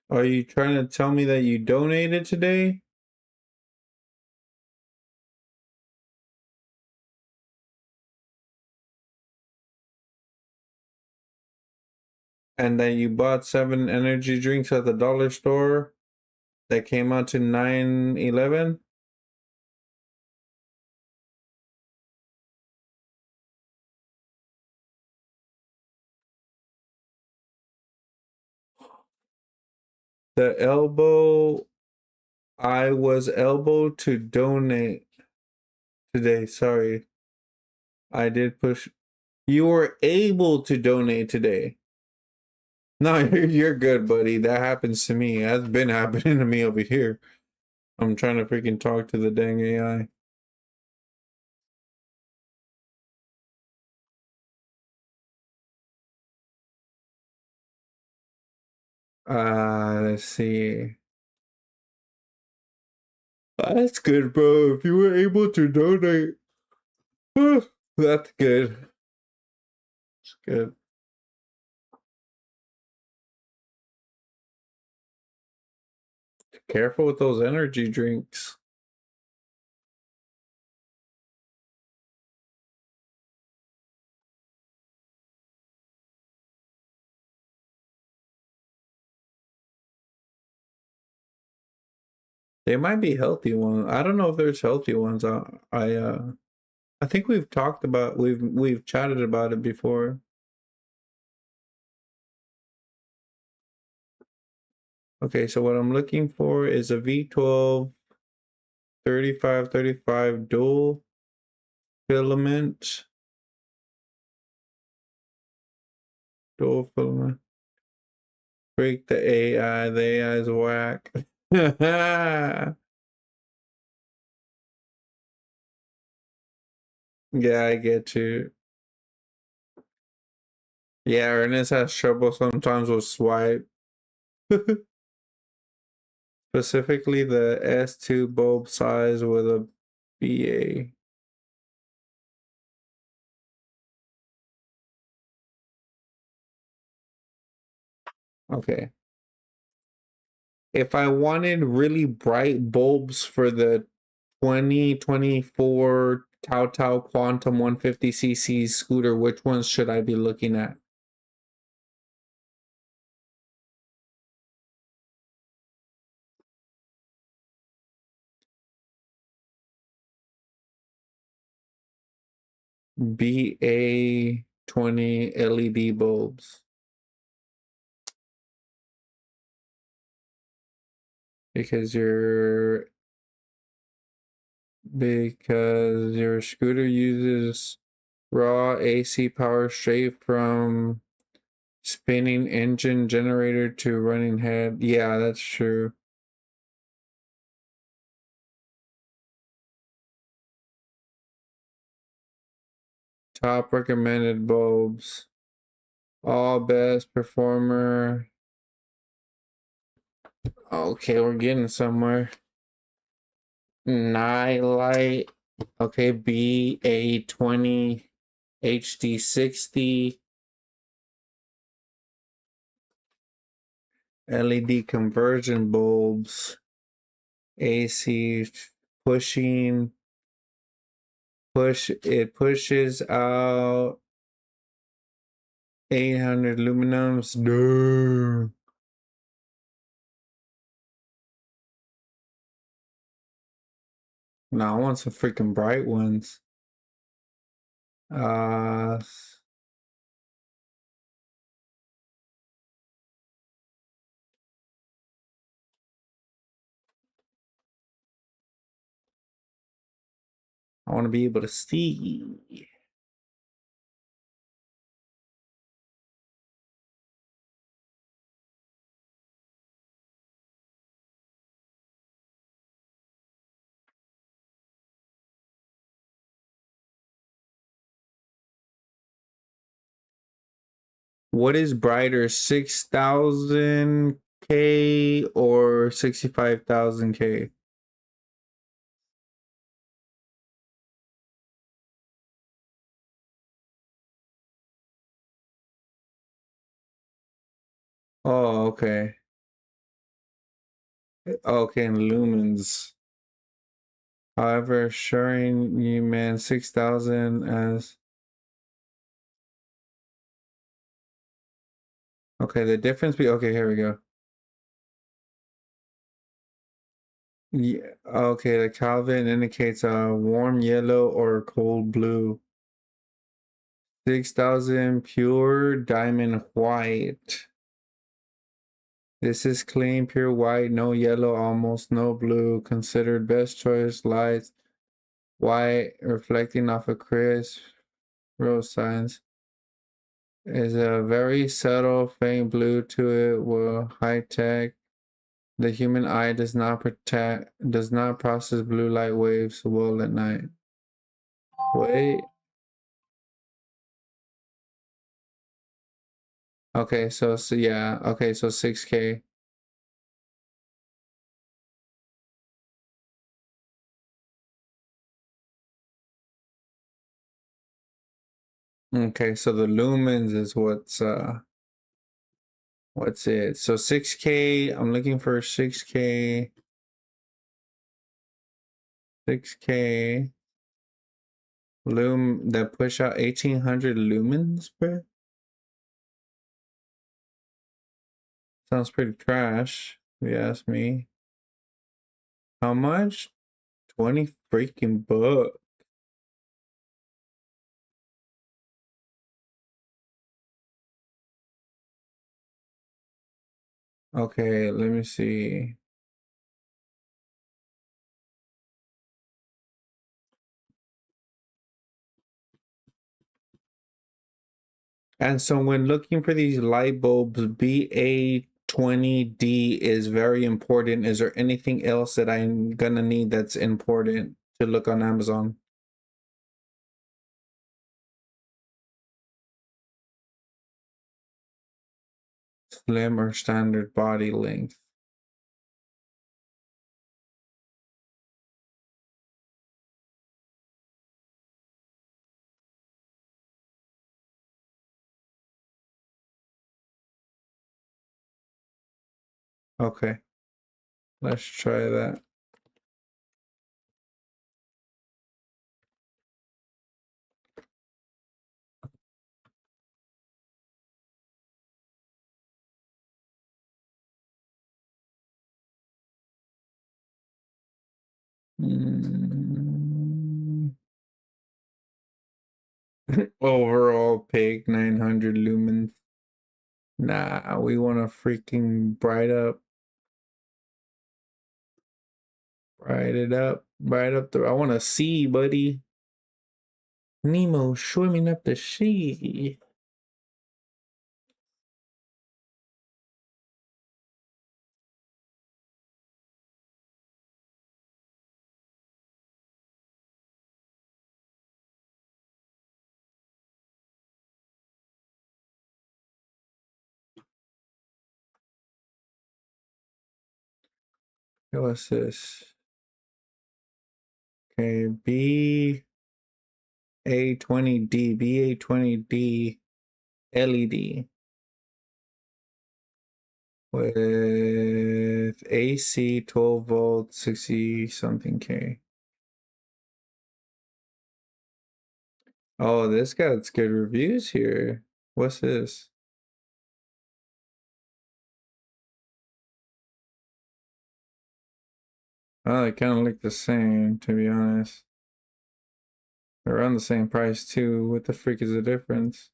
Are you trying to tell me that you donated today? And that you bought 7 energy drinks at the dollar store that came out to $9.11? The elbow... I was elbowed to donate today. Sorry. I did push... You were able to donate today. No, you're good, buddy. That happens to me. That's been happening to me over here. I'm trying to freaking talk to the dang AI. Let's see. That's good, bro. If you were able to donate, that's good. It's good. Careful with those energy drinks. They might be healthy ones. I don't know if there's healthy ones. I think we've talked about we've chatted about it before. Okay, so what I'm looking for is a V12 3535 dual filament. Dual filament. Break the AI. The AI is whack. Yeah, I get you. Yeah, Ernest has trouble sometimes with swipe. Specifically the S2 bulb size with a BA. Okay. If I wanted really bright bulbs for the 2024 Tau Tau Quantum 150cc scooter, which ones should I be looking at? BA 20 LED bulbs. Because your scooter uses raw AC power straight from spinning engine generator to running head. Yeah, that's true. Top recommended bulbs. All best performer. Okay, we're getting somewhere. Nightlight. Okay, BA20 HD60. LED conversion bulbs. AC pushing. It pushes out 800 luminums. Dude. No, I want some freaking bright ones. I want to be able to see. What is brighter, 6,000K or 65,000K? Oh, okay. Okay, in lumens. However, showing you man 6,000 as. Okay, the difference okay, here we go. Yeah, okay, the Kelvin indicates a warm yellow or cold blue. 6,000 pure diamond white. This is clean, pure white, no yellow, almost no blue. Considered best choice lights. White, reflecting off a crisp rose signs. Is a very subtle faint blue to it. Will high tech. The human eye does not process blue light waves well at night. Wait. Okay, so yeah. Okay, so 6K. Okay, so the lumens is what's it? So 6K, I'm looking for 6K. 6K that push out 1,800 lumens, bro. Sounds pretty trash, if you ask me. How much? 20 freaking bucks. Okay, let me see. And so when looking for these light bulbs, BA20D is very important. Is there anything else that I'm gonna need that's important to look on Amazon? Slim or standard body length? Okay, let's try that. Overall pig 900 lumens. Nah, we want to freaking bright up. Bright it up. Bright up the. I want to see, buddy. Nemo swimming up the sea. What's this? Okay, BA20D, BA20D LED with AC 12 volt 60 something K. Oh, this got good reviews here. What's this? Oh, they kind of look the same, to be honest. They're around the same price too. What the freak is the difference?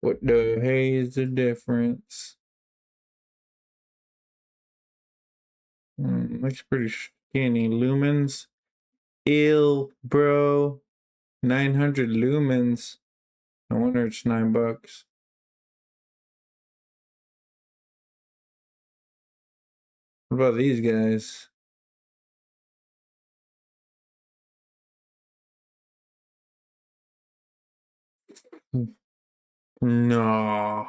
What the hey is the difference? Looks pretty skinny. Lumens. Ill, bro. 900 lumens. I wonder it's $9. What about these guys? No.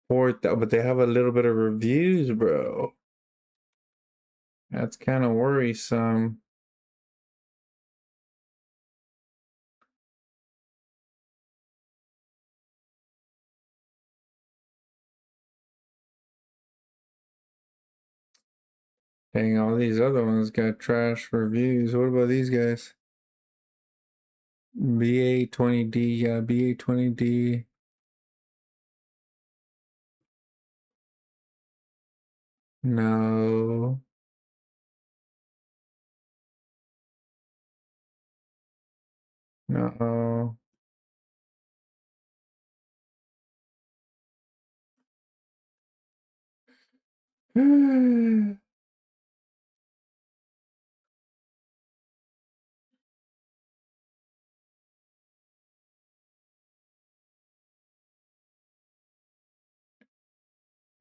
But they have a little bit of reviews, bro. That's kind of worrisome. Dang, all these other ones got trash reviews. What about these guys? BA20D, yeah, BA20D. No. No.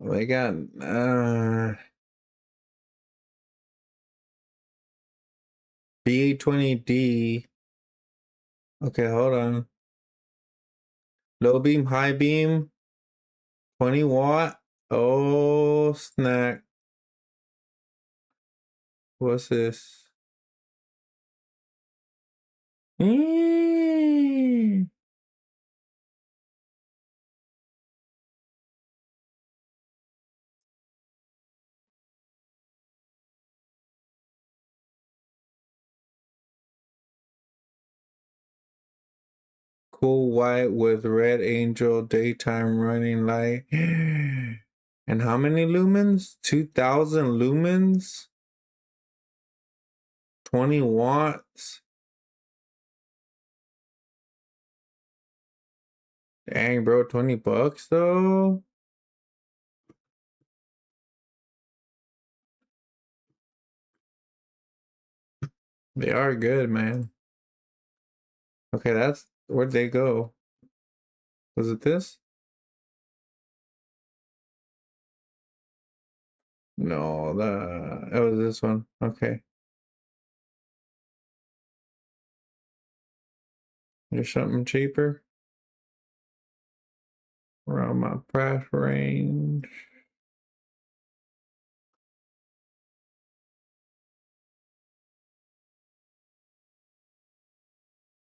They got BA20D. Okay, hold on. Low beam, high beam, 20 watt. Oh, snack. What's this? Cool white with red angel daytime running light. And how many lumens? 2000 lumens? 20 watts? Dang, bro, $20 though? They are good, man. Okay, where'd they go? Was it this? No, it was this one. Okay. There's something cheaper around my price range.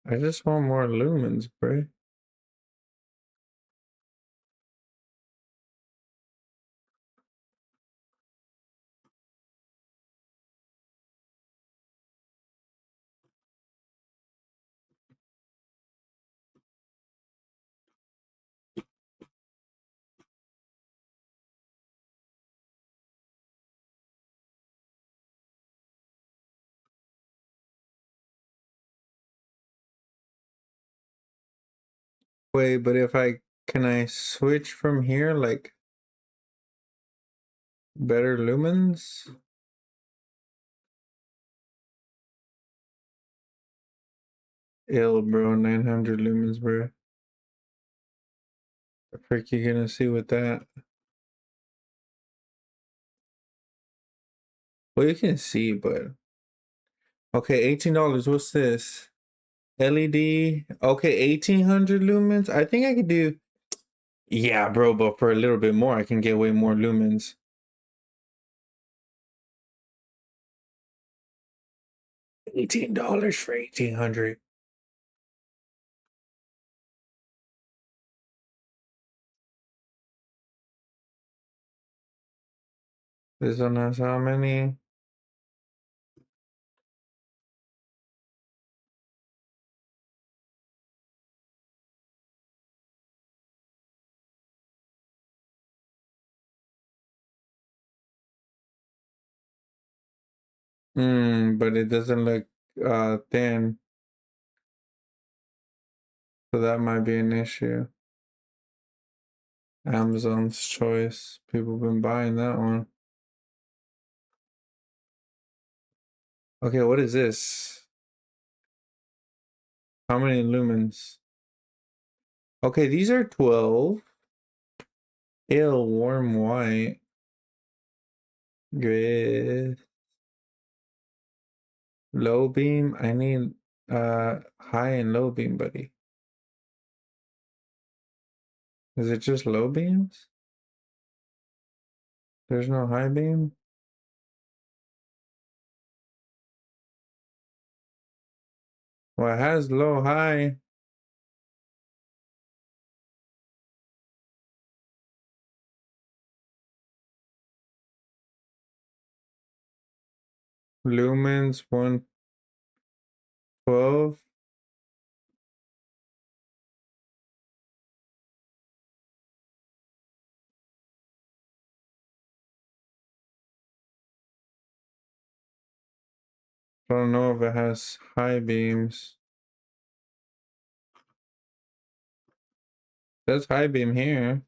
I just want more lumens, bro. Wait, but if can I switch from here, like better lumens? Ill, bro, 900 lumens, bro. The frick you gonna see with that? Well, you can see, but okay, $18. What's this? LED. Okay, 1800 lumens. I think I could do. Yeah, bro, but for a little bit more, I can get way more lumens. $18 for 1800. This one has how many? But it doesn't look thin. So that might be an issue. Amazon's choice. People been buying that one. Okay, what is this? How many lumens? Okay, these are 12. Pale, warm white. Grid. Low beam. I need high and low beam, buddy. Is it just low beams? There's no high beam? Well, it has low high. Lumens 112. I don't know if it has high beams. There's high beam here.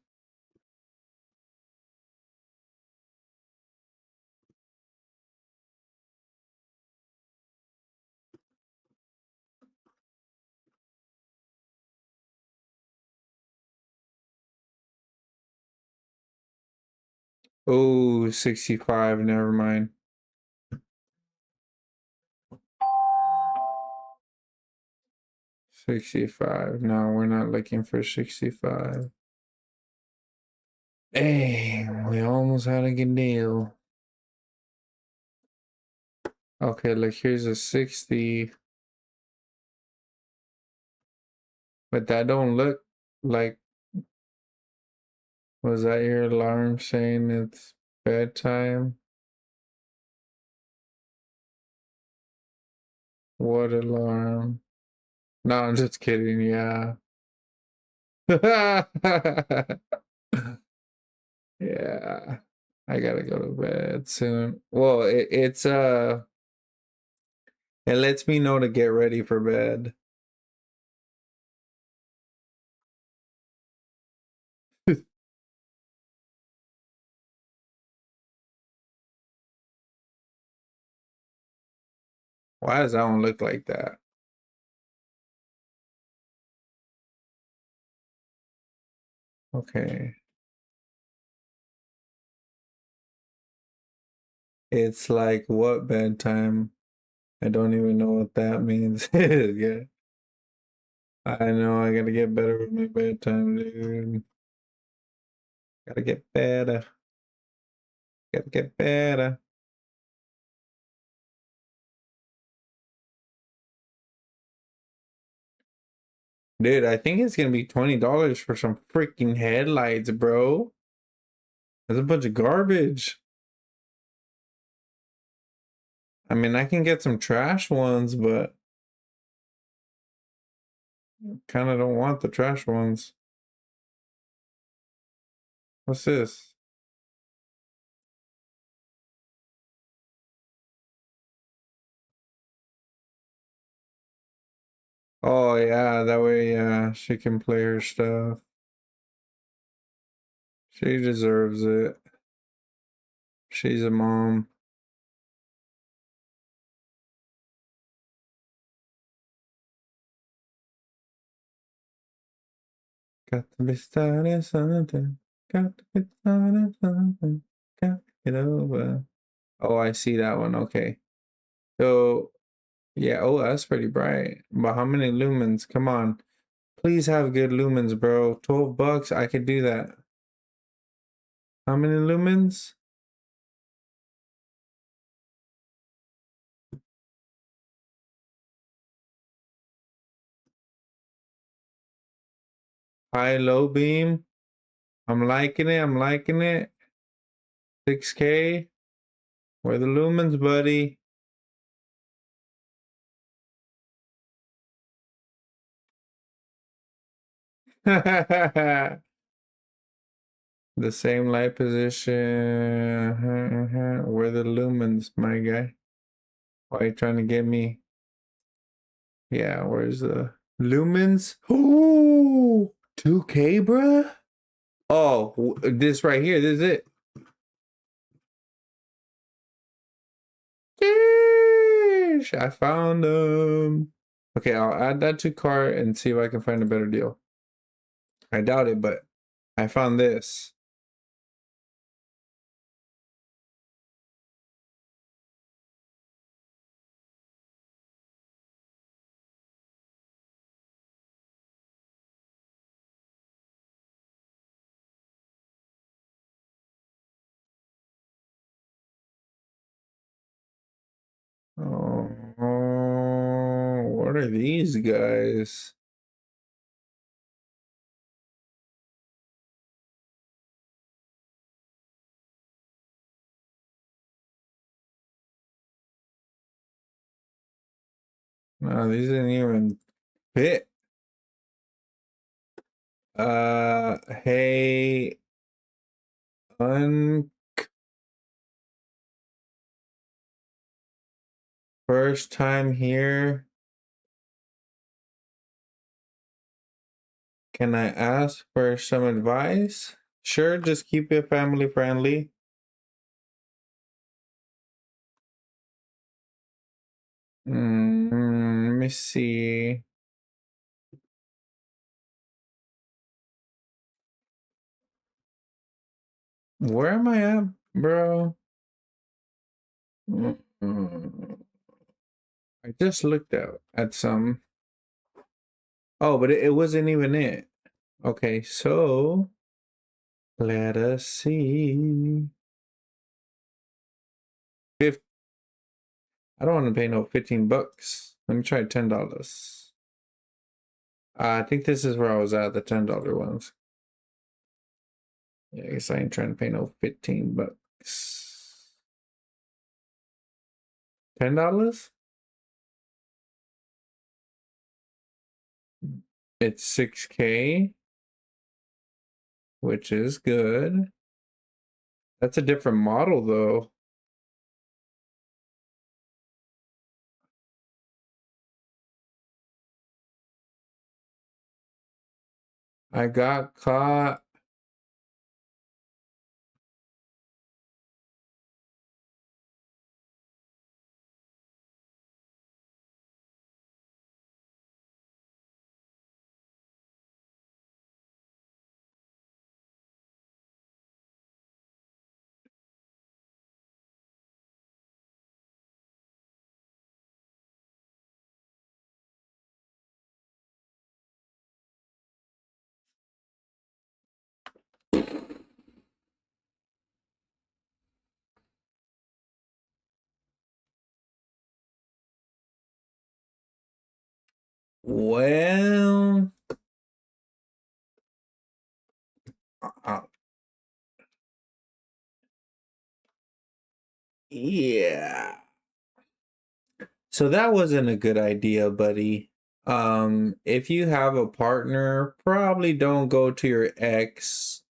Oh, 65. Never mind. 65. No, we're not looking for 65. Hey, we almost had a good deal. Okay, look, here's a 60. But that don't look like. Was that your alarm saying it's bedtime? What alarm? No, I'm just kidding. Yeah. Yeah. I gotta go to bed soon. Well, it lets me know to get ready for bed. Why does that one look like that? Okay. It's like what bedtime? I don't even know what that means. Yeah. I know I gotta get better with my bedtime, dude. Gotta get better. Gotta get better. Dude, I think it's gonna be $20 for some freaking headlights, bro. That's a bunch of garbage. I mean, I can get some trash ones, but kind of don't want the trash ones. What's this? Oh yeah, that way, yeah, she can play her stuff. She deserves it. She's a mom. Got to be starting something. Got to be starting something. Got to get over. Oh, I see that one. Okay. So, yeah. Oh, that's pretty bright. But how many lumens? Come on. Please have good lumens, bro. $12. I could do that. How many lumens? High, low beam. I'm liking it. I'm liking it. 6K. Where the lumens, buddy? The same light position. Where the lumens, my guy? Why are you trying to get me? Yeah, where's the lumens? Ooh, 2K, bruh? Oh, this right here. This is it. Yeesh, I found them. Okay, I'll add that to cart and see if I can find a better deal. I doubt it, but I found this. Oh, what are these guys? No, these didn't even fit. Hey, first time here. Can I ask for some advice? Sure, just keep it family friendly. Let me see. Where am I at, bro? I just looked at some. Oh, but it wasn't even it. Okay, so let us see. I don't want to pay no $15. Let me try $10. I think this is where I was at, the $10 ones. Yeah, I guess I ain't trying to pay no $15. $10? It's 6K, which is good. That's a different model though. I got caught. Well, yeah. So that wasn't a good idea, buddy. If you have a partner, probably don't go to your ex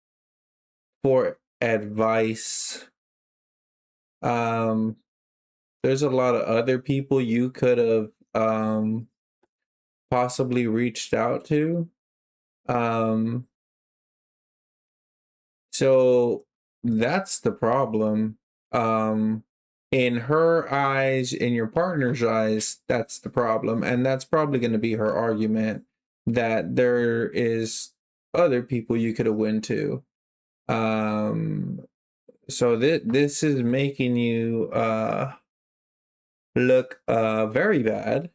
for advice. There's a lot of other people you could have possibly reached out to. So that's the problem. In her eyes, in your partner's eyes, that's the problem. And that's probably going to be her argument, that there is other people you could have went to. So this is making you look very bad.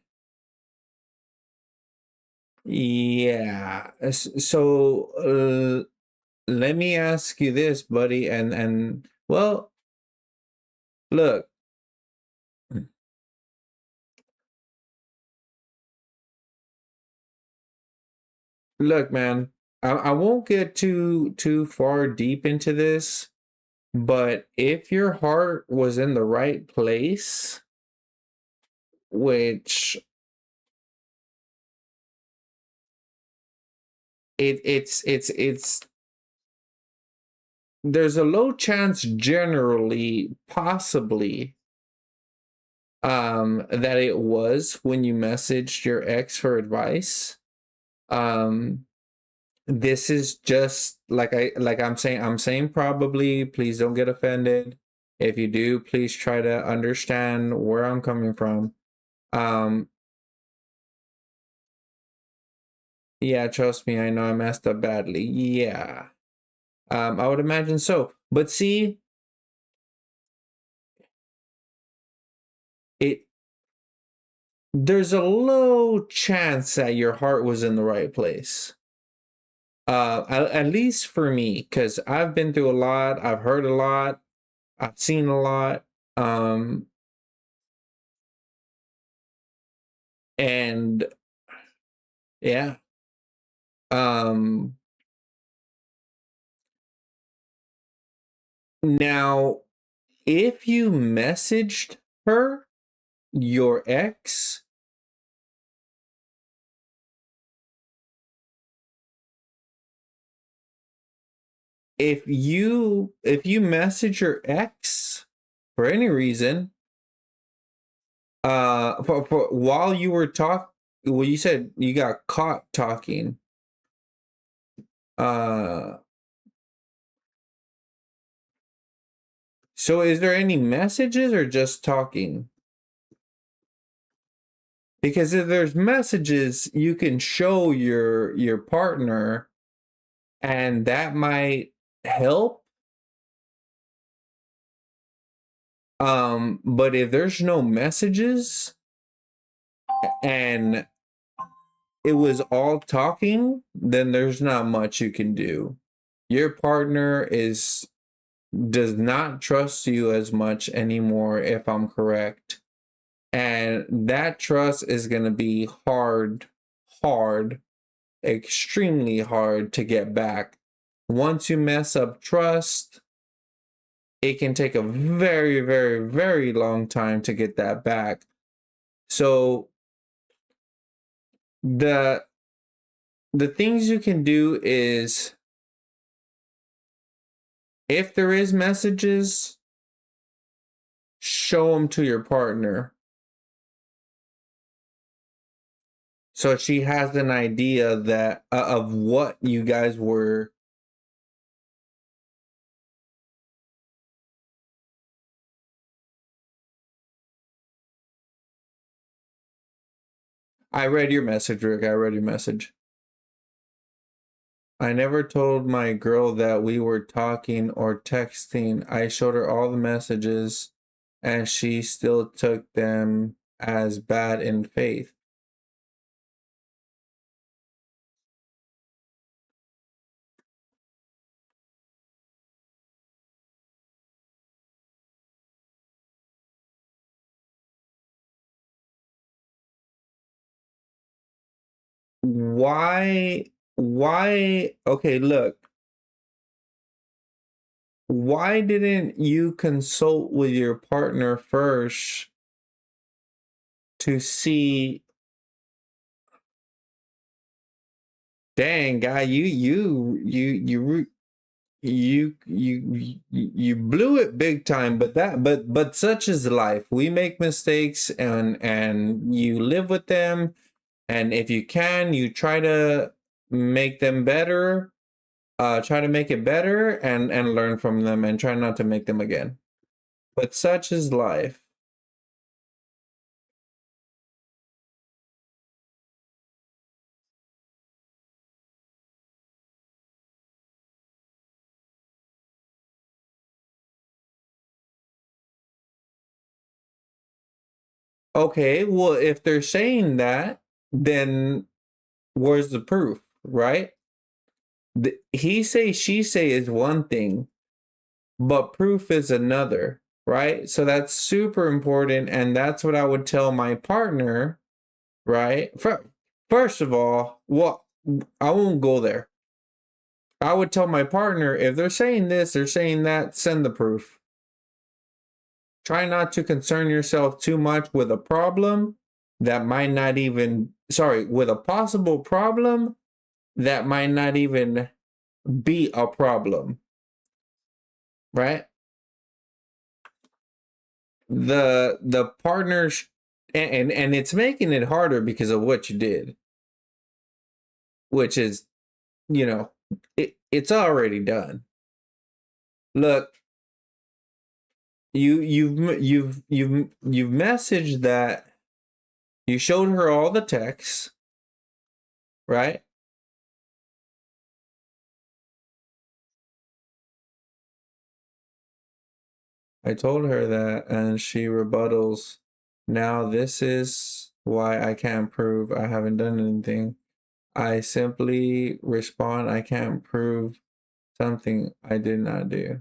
Yeah. So let me ask you this, buddy, and well, look. Look, man, I won't get too far deep into this, but if your heart was in the right place, which it's there's a low chance generally, possibly, that it was when you messaged your ex for advice. This is just like I'm saying probably, please don't get offended. If you do, please try to understand where I'm coming from. Yeah, trust me, I know I messed up badly. Yeah. I would imagine so. But see, there's a low chance that your heart was in the right place. At least for me, because I've been through a lot, I've heard a lot, I've seen a lot. And yeah. Now, if you messaged her, your ex, if you message your ex for any reason, for while you were well, you said you got caught talking. So is there any messages or just talking? Because if there's messages, you can show your partner, and that might help. But if there's no messages and it was all talking, then there's not much you can do. Your partner does not trust you as much anymore, if I'm correct. And that trust is going to be hard, extremely hard to get back. Once you mess up trust, it can take a very, very, very long time to get that back. So the things you can do is, if there is messages, show them to your partner, so she has an idea that of what you guys were. I read your message, Rick. I read your message. I never told my girl that we were talking or texting. I showed her all the messages, and she still took them as bad in faith. Why? Okay, look. Why didn't you consult with your partner first to see? Dang, guy, you blew it big time. But such is life. We make mistakes, and you live with them, And if you can, you try to make them better, try to make it better and learn from them and try not to make them again. But such is life. Okay, well, if they're saying that, then where's the proof, right? He say, she say is one thing, but proof is another, right? So that's super important, and that's what I would tell my partner, right? First of all, well, I won't go there. I would tell my partner, if they're saying this, they're saying that, send the proof. Try not to concern yourself too much with a problem that might not even, with a possible problem that might not even be a problem, right? The partners, and it's making it harder because of what you did, which is, you know, it's already done. Look, you've messaged that, you showed her all the texts, right? I told her that, and she rebuttals. Now this is why I can't prove I haven't done anything. I simply respond, I can't prove something I did not do.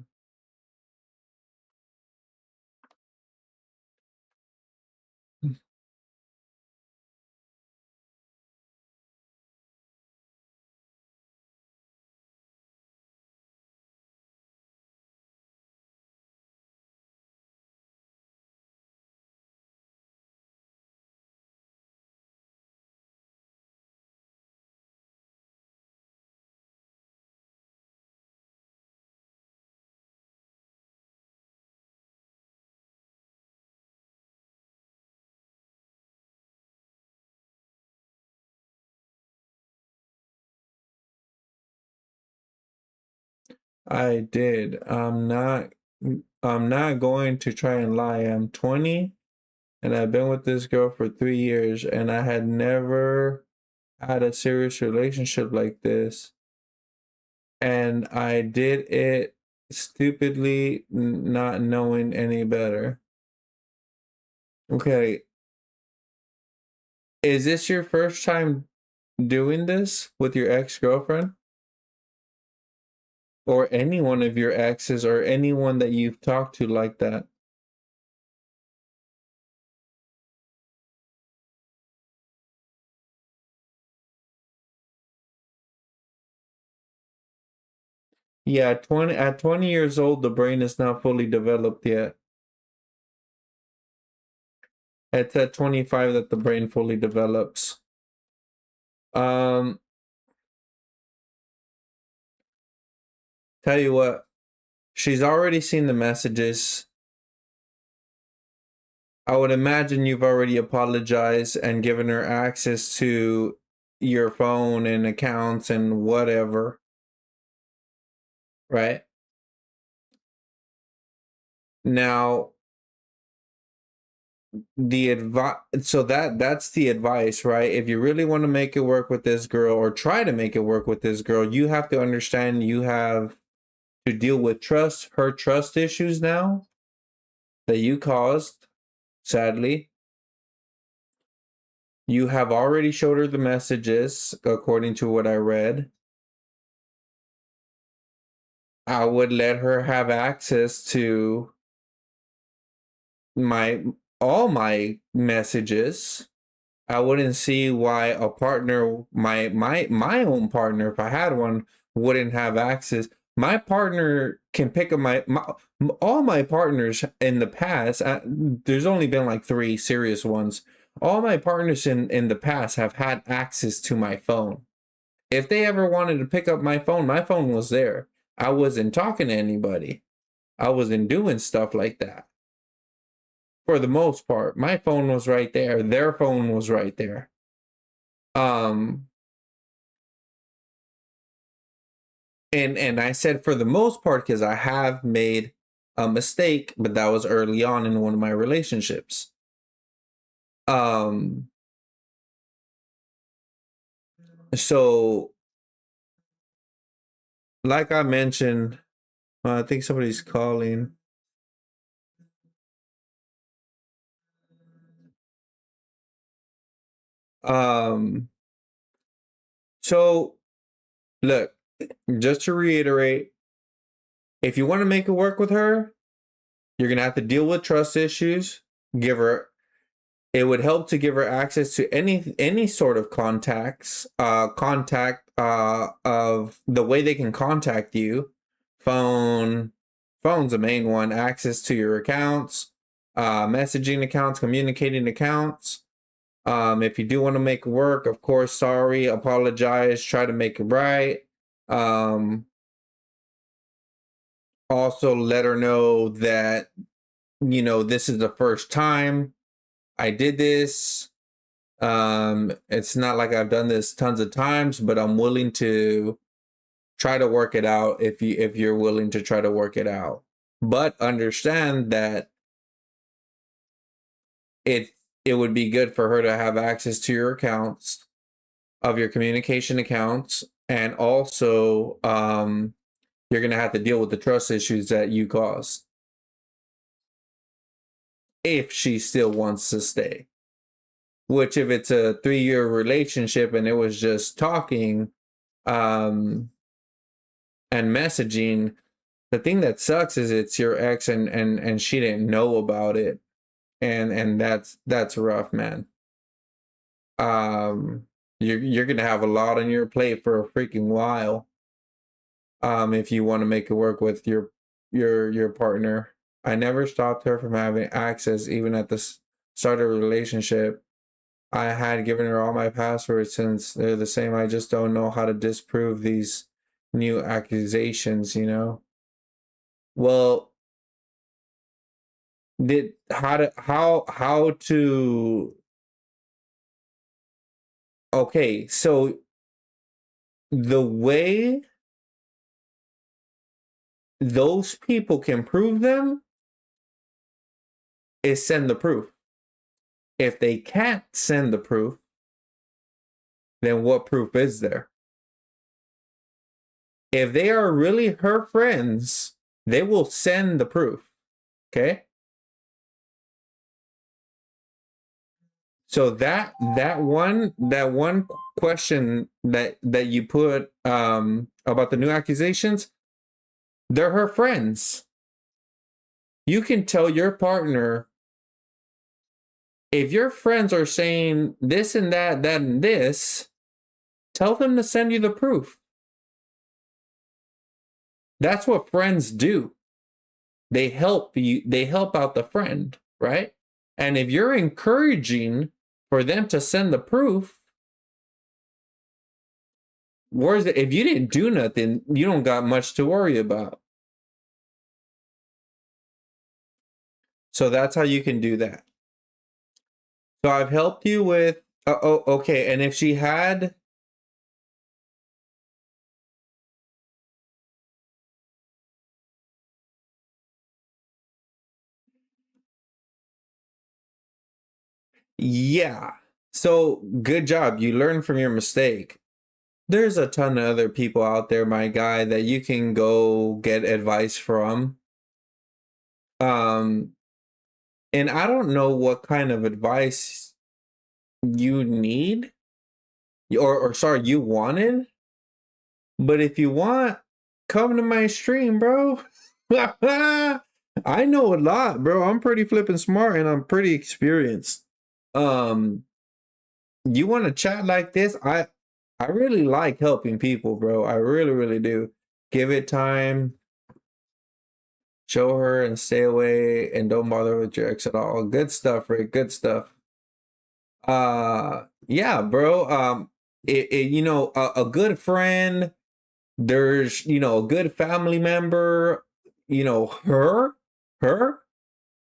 I did. I'm not going to try and lie. I'm 20 and I've been with this girl for 3 years, and I had never had a serious relationship like this. And I did it stupidly, not knowing any better. Okay. Is this your first time doing this with your ex-girlfriend? Or any one of your exes, or anyone that you've talked to like that? Yeah, at 20 years old, the brain is not fully developed yet. It's at 25 that the brain fully develops. Tell you what, she's already seen the messages. I would imagine you've already apologized and given her access to your phone and accounts and whatever. Right? Now, the advice, so that's the advice, right? If you really want to make it work with this girl, or try to make it work with this girl, you have to understand you have to deal with her trust issues now that you caused, sadly. You have already showed her the messages, according to what I read. I would let her have access to all my messages. I wouldn't see why a partner, my own partner, if I had one, wouldn't have access. My partner can pick up all my partners in the past. There's only been like 3 serious ones. All my partners in the past have had access to my phone. If they ever wanted to pick up my phone was there. I wasn't talking to anybody. I wasn't doing stuff like that. For the most part, my phone was right there. Their phone was right there. Um, and I said for the most part because I have made a mistake, but that was early on in one of my relationships. So like I mentioned, I think somebody's calling. So look, just to reiterate, if you want to make it work with her, you're gonna have to deal with trust issues. Give her. It would help to give her access to any sort of contact of the way they can contact you. Phone's the main one. Access to your accounts, messaging accounts, communicating accounts. If you do want to make it work, of course, sorry, apologize, try to make it right. Also let her know that, this is the first time I did this. It's not like I've done this tons of times, but I'm willing to try to work it out if you're willing to try to work it out. But understand that it would be good for her to have access to your accounts, of your communication accounts, and also you're gonna have to deal with the trust issues that you caused if she still wants to stay. Which, if it's a 3-year relationship and it was just talking and messaging, the thing that sucks is it's your ex and she didn't know about it, and that's rough, man. You're gonna have a lot on your plate for a freaking while. If you want to make it work with your partner. I never stopped her from having access, even at the start of a relationship. I had given her all my passwords since they're the same. I just don't know how to disprove these new accusations, Well, how to okay, so the way those people can prove them is send the proof. If they can't send the proof, then what proof is there? If they are really her friends, they will send the proof. Okay? So that one question that you put about the new accusations, they're her friends. You can tell your partner, if your friends are saying this and that and this, tell them to send you the proof. That's what friends do. They help you, they help out the friend, right? And if you're encouraging for them to send the proof, where's it? If you didn't do nothing, you don't got much to worry about. So that's how you can do that. So I've helped you with, okay. And if she had, yeah. So good job. You learn from your mistake. There's a ton of other people out there, my guy, that you can go get advice from. And I don't know what kind of advice you need, or sorry, you wanted. But if you want, come to my stream, bro. I know a lot, bro. I'm pretty flipping smart and I'm pretty experienced. You want to chat like this? I really like helping people, bro. I really, really do. Give it time. Show her and stay away and don't bother with your ex at all. Good stuff, Rick. Good stuff. Yeah, bro. A good friend, there's, a good family member, her,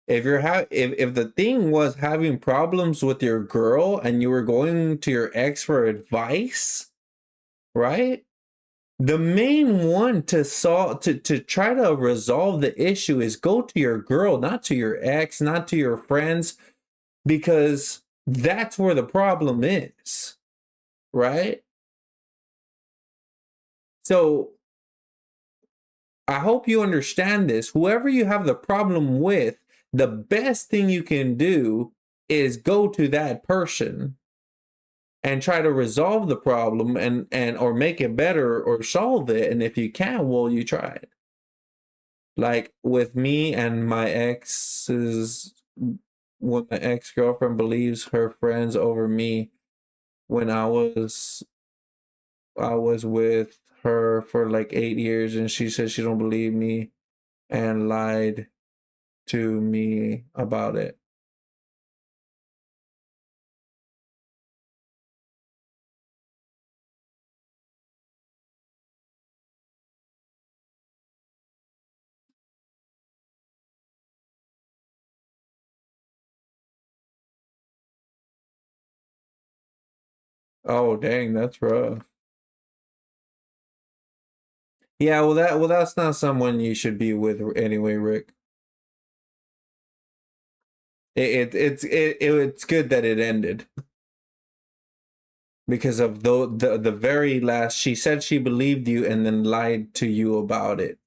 If if the thing was having problems with your girl and you were going to your ex for advice, right? The main one to solve to try to resolve the issue is go to your girl, not to your ex, not to your friends, because that's where the problem is, right? So I hope you understand this. Whoever you have the problem with, the best thing you can do is go to that person and try to resolve the problem and or make it better or solve it. And if you can, well, you try it. Like with me and my ex's, when my ex-girlfriend believes her friends over me, when I was with her for like 8 years, and she said she don't believe me and lied to me about it. Oh dang, that's rough. Yeah, well that's not someone you should be with anyway, Rick. It's good that it ended. Because of the very last, she said she believed you and then lied to you about it.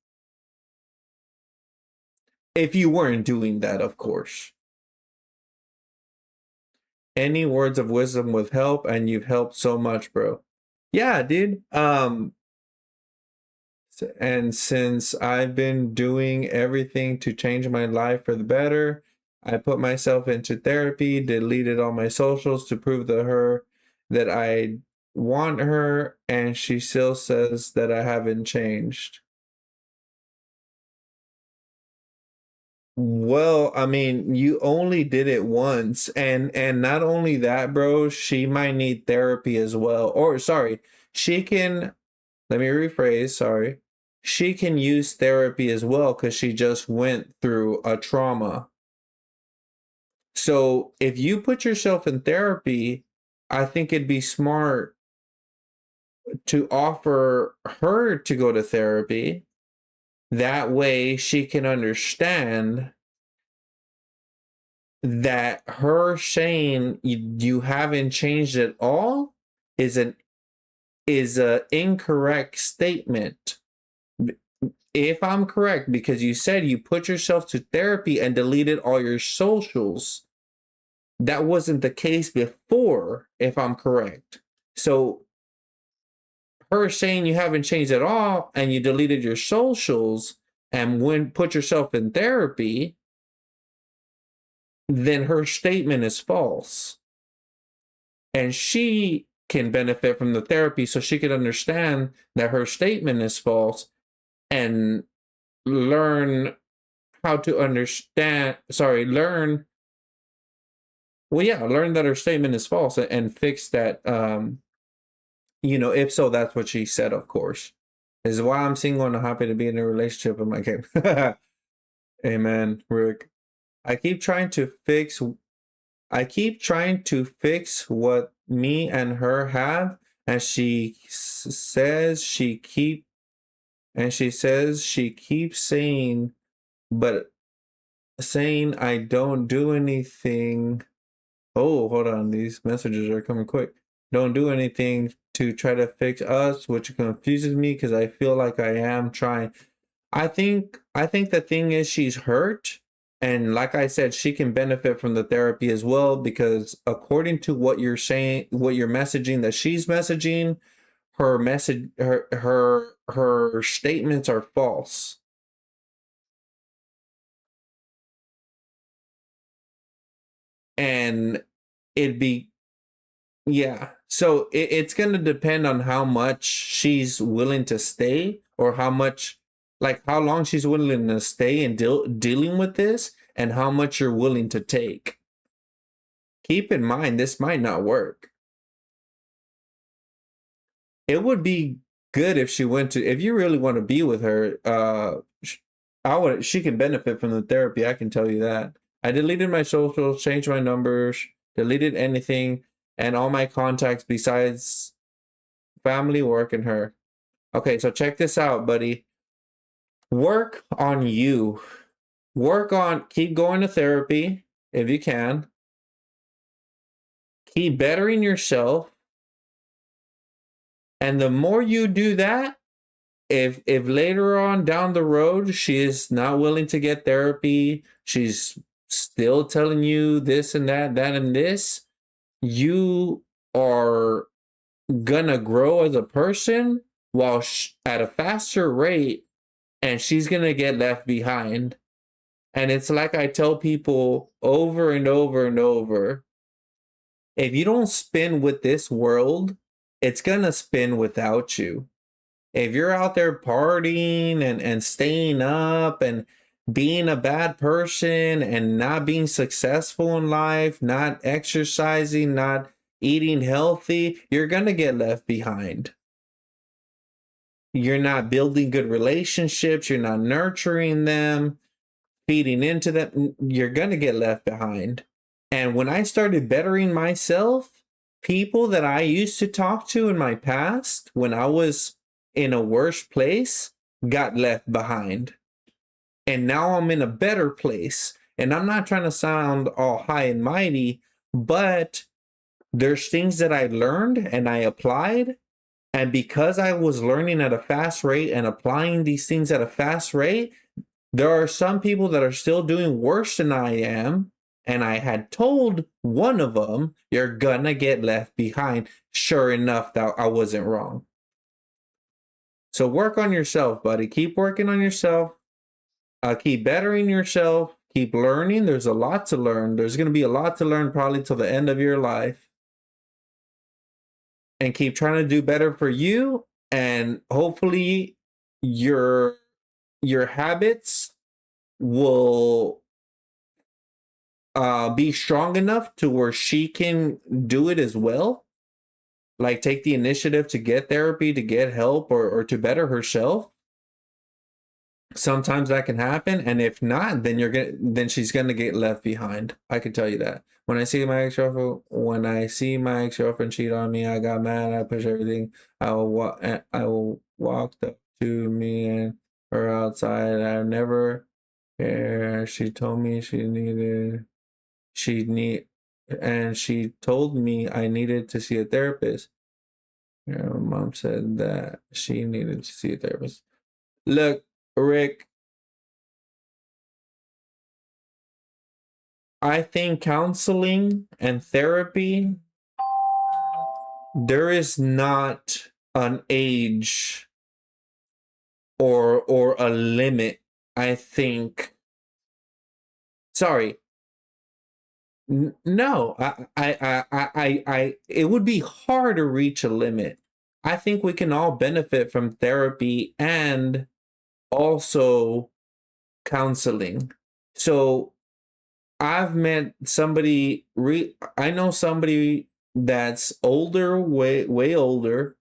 If you weren't doing that, of course. Any words of wisdom with help, and you've helped so much, bro. Yeah, dude. And since I've been doing everything to change my life for the better, I put myself into therapy, deleted all my socials to prove to her that I want her, and she still says that I haven't changed. Well, I mean, you only did it once, and not only that, bro, she might need therapy as well. Or sorry, she can, let me rephrase, sorry. She can use therapy as well because she just went through a trauma. So if you put yourself in therapy, I think it'd be smart to offer her to go to therapy. That way she can understand that her saying you haven't changed at all is a incorrect statement. If I'm correct, because you said you put yourself to therapy and deleted all your socials, that wasn't the case before, if I'm correct. So her saying you haven't changed at all and you deleted your socials and put yourself in therapy, then her statement is false. And she can benefit from the therapy so she can understand that her statement is false and learn how to understand, learn that her statement is false and fix that. If so, that's what she said, of course. This is why I'm single and happy to be in a relationship with my game. Amen, Rick. I keep trying to fix what me and her have, and she says she keeps saying, but saying I don't do anything. Oh, hold on, these messages are coming quick. Don't do anything to try to fix us, which confuses me because I feel like I am trying. I think the thing is she's hurt, and like I said, she can benefit from the therapy as well, because according to what you're saying, what you're messaging that she's messaging, her statements are false. And so it's going to depend on how much she's willing to stay, or how long she's willing to stay and dealing with this, and how much you're willing to take. Keep in mind, this might not work. It would be good if if you really want to be with her, she can benefit from the therapy, I can tell you that. I deleted my socials, changed my numbers, deleted anything, and all my contacts besides family, work, and her. Okay, so check this out, buddy. Work on you. Keep going to therapy if you can. Keep bettering yourself. And the more you do that, if later on down the road she is not willing to get therapy, she's still telling you this and that and this, you are gonna grow as a person while at a faster rate, and she's gonna get left behind. And it's like I tell people over and over and over, if you don't spin with this world, it's gonna spin without you. If you're out there partying and staying up and being a bad person and not being successful in life, not exercising, not eating healthy, you're gonna get left behind. You're not building good relationships, you're not nurturing them, feeding into them, you're gonna get left behind. And when I started bettering myself, people that I used to talk to in my past, when I was in a worse place, got left behind. And now I'm in a better place. And I'm not trying to sound all high and mighty, but there's things that I learned and I applied. And because I was learning at a fast rate and applying these things at a fast rate, there are some people that are still doing worse than I am. And I had told one of them, you're gonna get left behind. Sure enough, that I wasn't wrong. So work on yourself, buddy. Keep working on yourself. Keep bettering yourself. Keep learning. There's a lot to learn. There's going to be a lot to learn probably till the end of your life. And keep trying to do better for you. And hopefully your habits will be strong enough to where she can do it as well. Like take the initiative to get therapy, to get help, or to better herself. Sometimes that can happen, and if not, then she's gonna get left behind. I can tell you that. When I see my ex-girlfriend cheat on me, I got mad. I pushed everything. I will walk up to me and her outside. I never care. She told me and she told me I needed to see a therapist. Mom said that she needed to see a therapist. Look, Rick, I think counseling and therapy, there is not an age or a limit. I think. Sorry. No, it would be hard to reach a limit. I think we can all benefit from therapy and also counseling. So I've met somebody, I know somebody that's older, way older,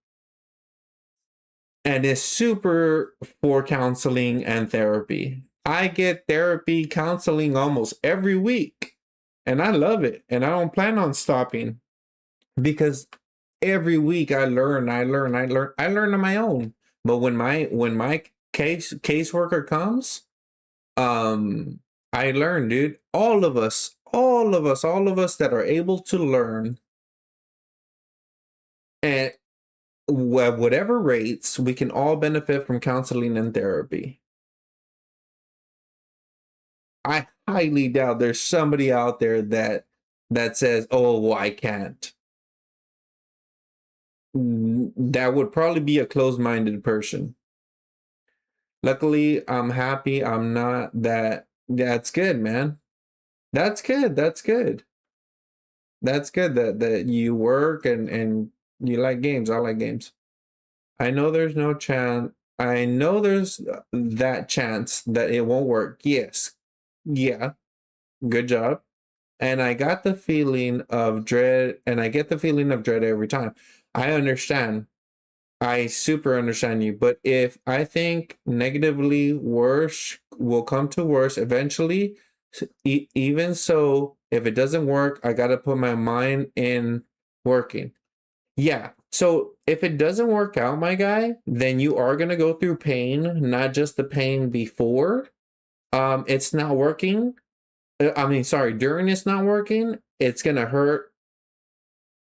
and is super for counseling and therapy. I get therapy, counseling almost every week. And I love it. And I don't plan on stopping because every week I learn on my own. But when my caseworker comes, I learn, dude. All of us that are able to learn at whatever rates, we can all benefit from counseling and therapy. I highly doubt there's somebody out there that says, oh, well, I can't. That would probably be a closed-minded person. Luckily, I'm happy I'm not that. That's good, man. That's good. That's good. That's good that you work and you like games. I like games. I know there's no chance. I know there's that chance that it won't work. Yes. Yeah, good job. And I got the feeling of dread, and I get the feeling of dread every time. I understand. I super understand you. But if I think negatively worse will come to worse eventually, Even so, if it doesn't work, I gotta put my mind in working. Yeah. So if it doesn't work out, my guy, then you are gonna go through pain, not just the pain before it's not working. I mean, sorry, during it's not working, it's gonna hurt.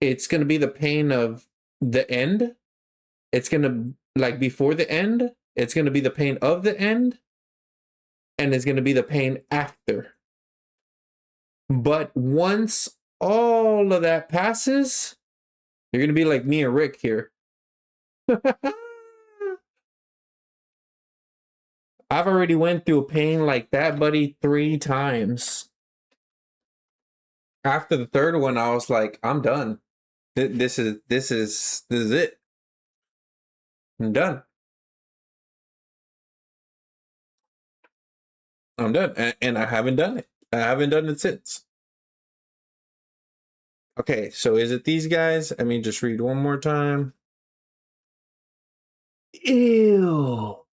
It's gonna be the pain of the end. It's gonna, like, before the end, it's gonna be the pain of the end, and it's gonna be the pain after. But once all of that passes, you're gonna be like me and Rick here. I've already went through pain like that, buddy, 3 times. After the third one, I was like, I'm done. This is it. I'm done. I'm done. And I haven't done it. I haven't done it since. Okay, so is it these guys? I mean, just read one more time. Ew.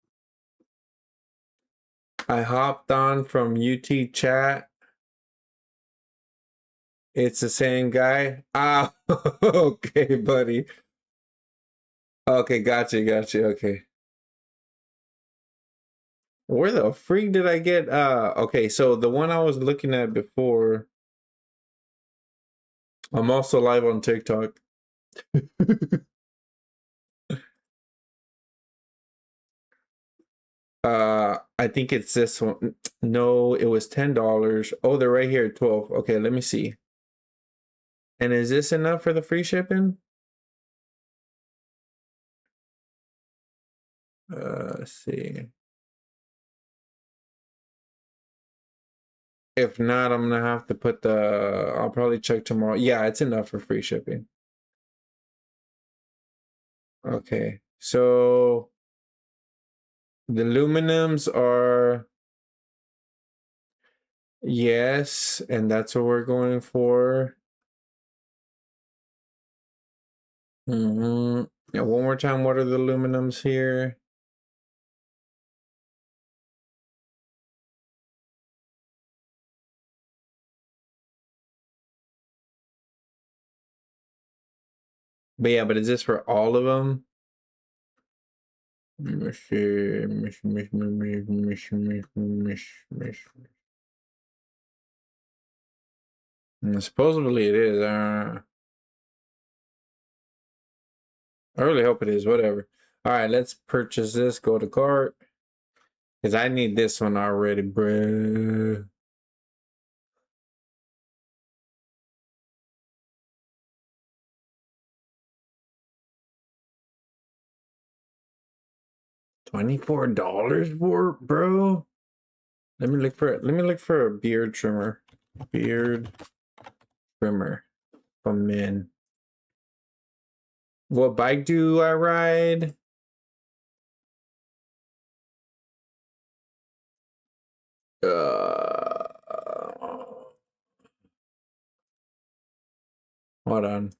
I hopped on from UT chat. It's the same guy. Ah, okay, buddy. Okay, gotcha. Okay. Where the freak did I get? Okay, so the one I was looking at before. I'm also live on TikTok. I think it's this one. No, it was $10. Oh, they're right here, 12. Okay, let me see. And is this enough for the free shipping? Let's see. If not, I'm gonna have to put I'll probably check tomorrow. Yeah, it's enough for free shipping. Okay, so the aluminums are, yes, and that's what we're going for. Yeah, one more time, what are the aluminums here? But yeah, but is this for all of them? Supposedly it is. I really hope it is. Whatever. All right, let's purchase this. Go to cart. Because I need this one already, bruh. $24 for, bro. Let me look for a beard trimmer. Beard trimmer from men. What bike do I ride? Hold on.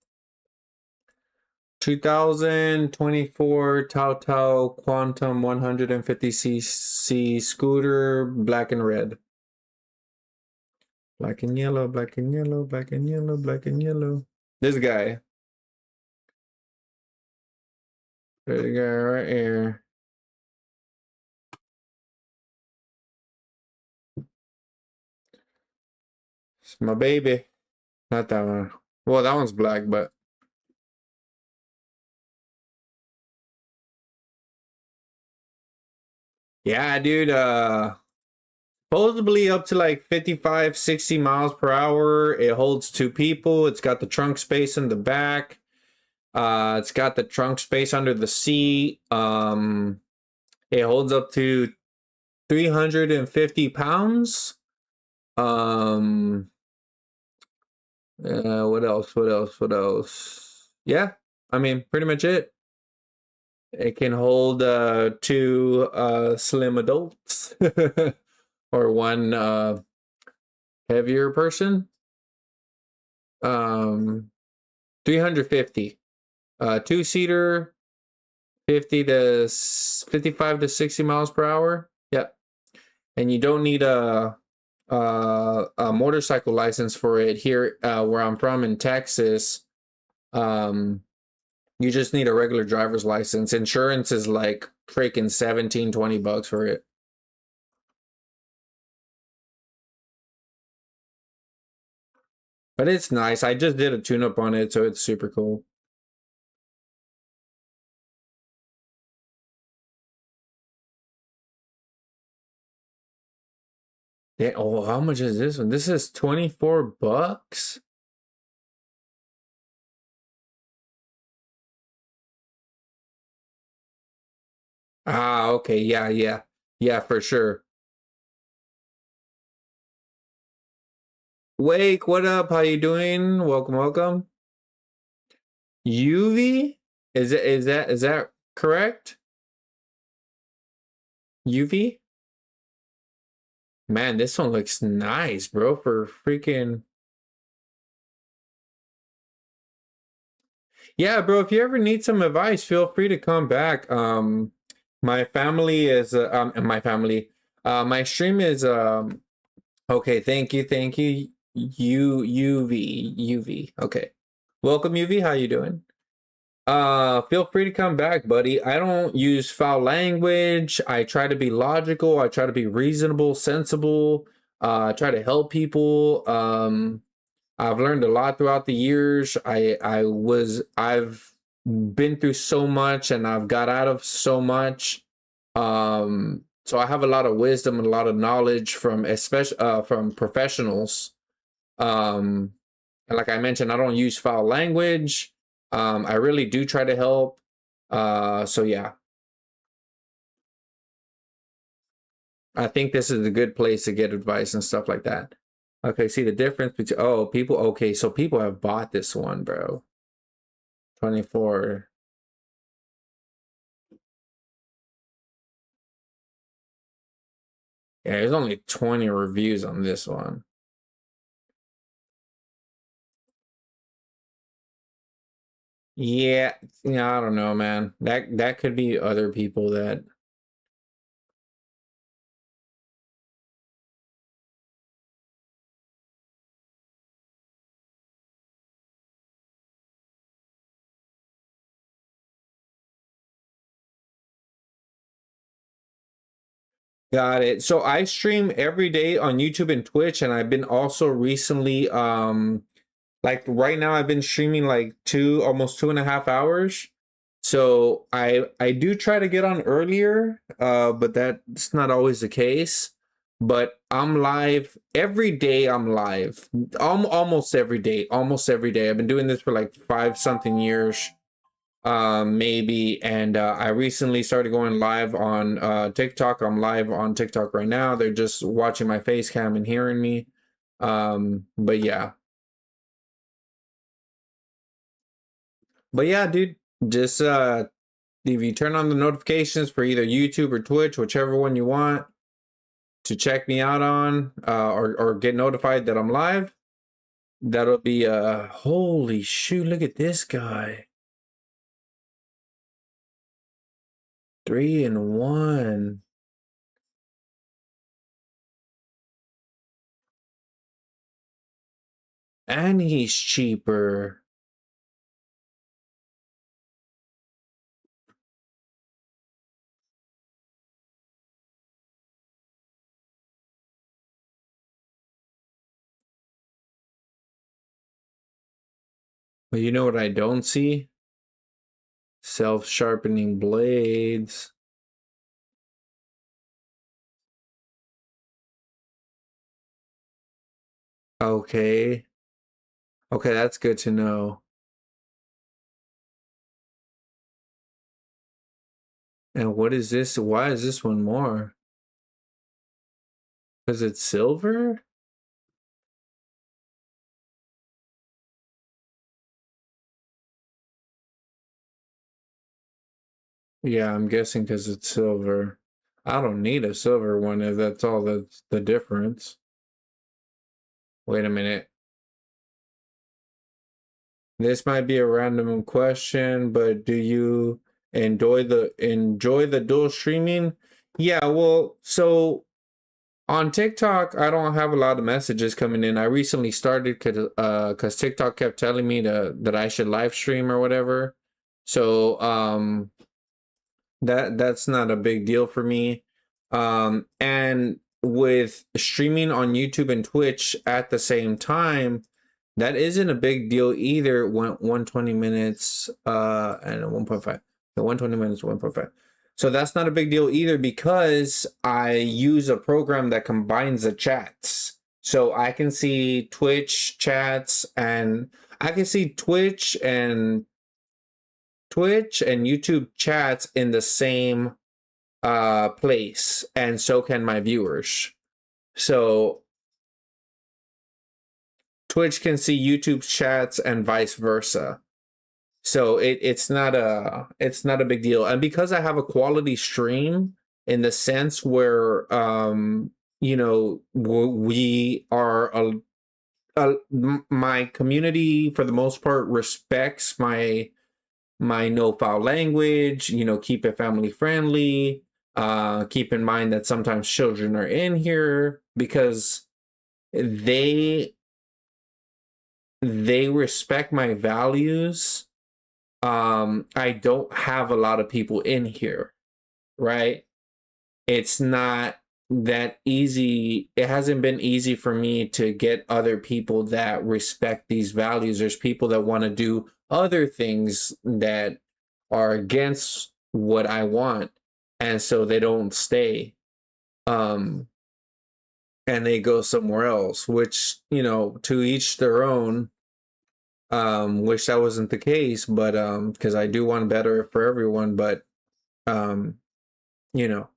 2024 Tao Quantum 150cc scooter, black and red. Black and yellow, black and yellow, black and yellow, black and yellow. This guy. There's a guy right here. It's my baby. Not that one. Well, that one's black, but yeah, dude, supposedly up to like 55, 60 miles per hour. It holds 2 people. It's got the trunk space in the back. It's got the trunk space under the seat. It holds up to 350 pounds. What else? Yeah, I mean, pretty much it. It can hold 2 slim adults or 1 heavier person. 350. 2-seater, 55 to 60 miles per hour. Yep. And you don't need a a motorcycle license for it here where I'm from in Texas. You just need a regular driver's license. Insurance is like freaking 17-20 bucks for it. But it's nice. I just did a tune-up on it, so it's super cool. Yeah, oh, how much is this one? This is 24 bucks? Ah, okay. Yeah, yeah. Yeah, for sure. Wake, what up? How you doing? Welcome, welcome. UV? Is that correct? UV? Man, this one looks nice, bro, for freaking. Yeah, bro, if you ever need some advice, feel free to come back. My family is my stream is okay, thank you, thank you. UV. Okay. Welcome, UV. How you doing? Feel free to come back, buddy. I don't use foul language. I try to be logical. I try to be reasonable, sensible. I try to help people. I've learned a lot throughout the years. I've been through so much and I've got out of so much. So I have a lot of wisdom and a lot of knowledge from especially from professionals. And like I mentioned, I don't use foul language. I really do try to help. So yeah. I think this is a good place to get advice and stuff like that. Okay, see the difference between people, okay, so people have bought this one, bro. 24. Yeah, there's only 20 reviews on this one. Yeah, I don't know, man. That could be other people that. Got it. So I stream every day on YouTube and Twitch, and I've been also recently like right now I've been streaming like almost 2.5 hours. So I do try to get on earlier, but that's not always the case. But I'm live every day. I'm live almost every day. Almost every day. I've been doing this for like 5-something years, maybe. And I recently started going live on TikTok. I'm live on TikTok right now. They're just watching my face cam and hearing me. But yeah. But yeah, dude, just if you turn on the notifications for either YouTube or Twitch, whichever one you want to check me out on, or get notified that I'm live, that'll be holy shoot, look at this guy. 3-in-1. And he's cheaper. But you know what I don't see? Self-sharpening blades. Okay. Okay, that's good to know. And what is this? Why is this one more? Because it's silver? Yeah, I'm guessing because it's silver. I don't need a silver one if that's all that's the difference. Wait a minute. This might be a random question, but do you enjoy the dual streaming? Yeah, well, so On TikTok, I don't have a lot of messages coming in. I recently started because TikTok kept telling me that I should live stream or whatever. So that's not a big deal for me. And with streaming on YouTube and Twitch at the same time, that isn't a big deal either. 120 minutes and 1.5. The 120 minutes 1.5. So that's not a big deal either because I use a program that combines the chats. So I can see Twitch chats and I can see Twitch and YouTube chats in the same place, and so can my viewers. So Twitch can see YouTube chats and vice versa. So it's not a big deal. And because I have a quality stream in the sense where you know, we are my community for the most part respects my no foul language, you know, keep it family friendly. Keep in mind that sometimes children are in here because they respect my values. I don't have a lot of people in here, right? It's not that easy. It hasn't been easy for me to get other people that respect these values. There's people that want to do other things that are against what I want, and so they don't stay. And they go somewhere else, which, you know, to each their own. Wish that wasn't the case, but because I do want better for everyone, but you know,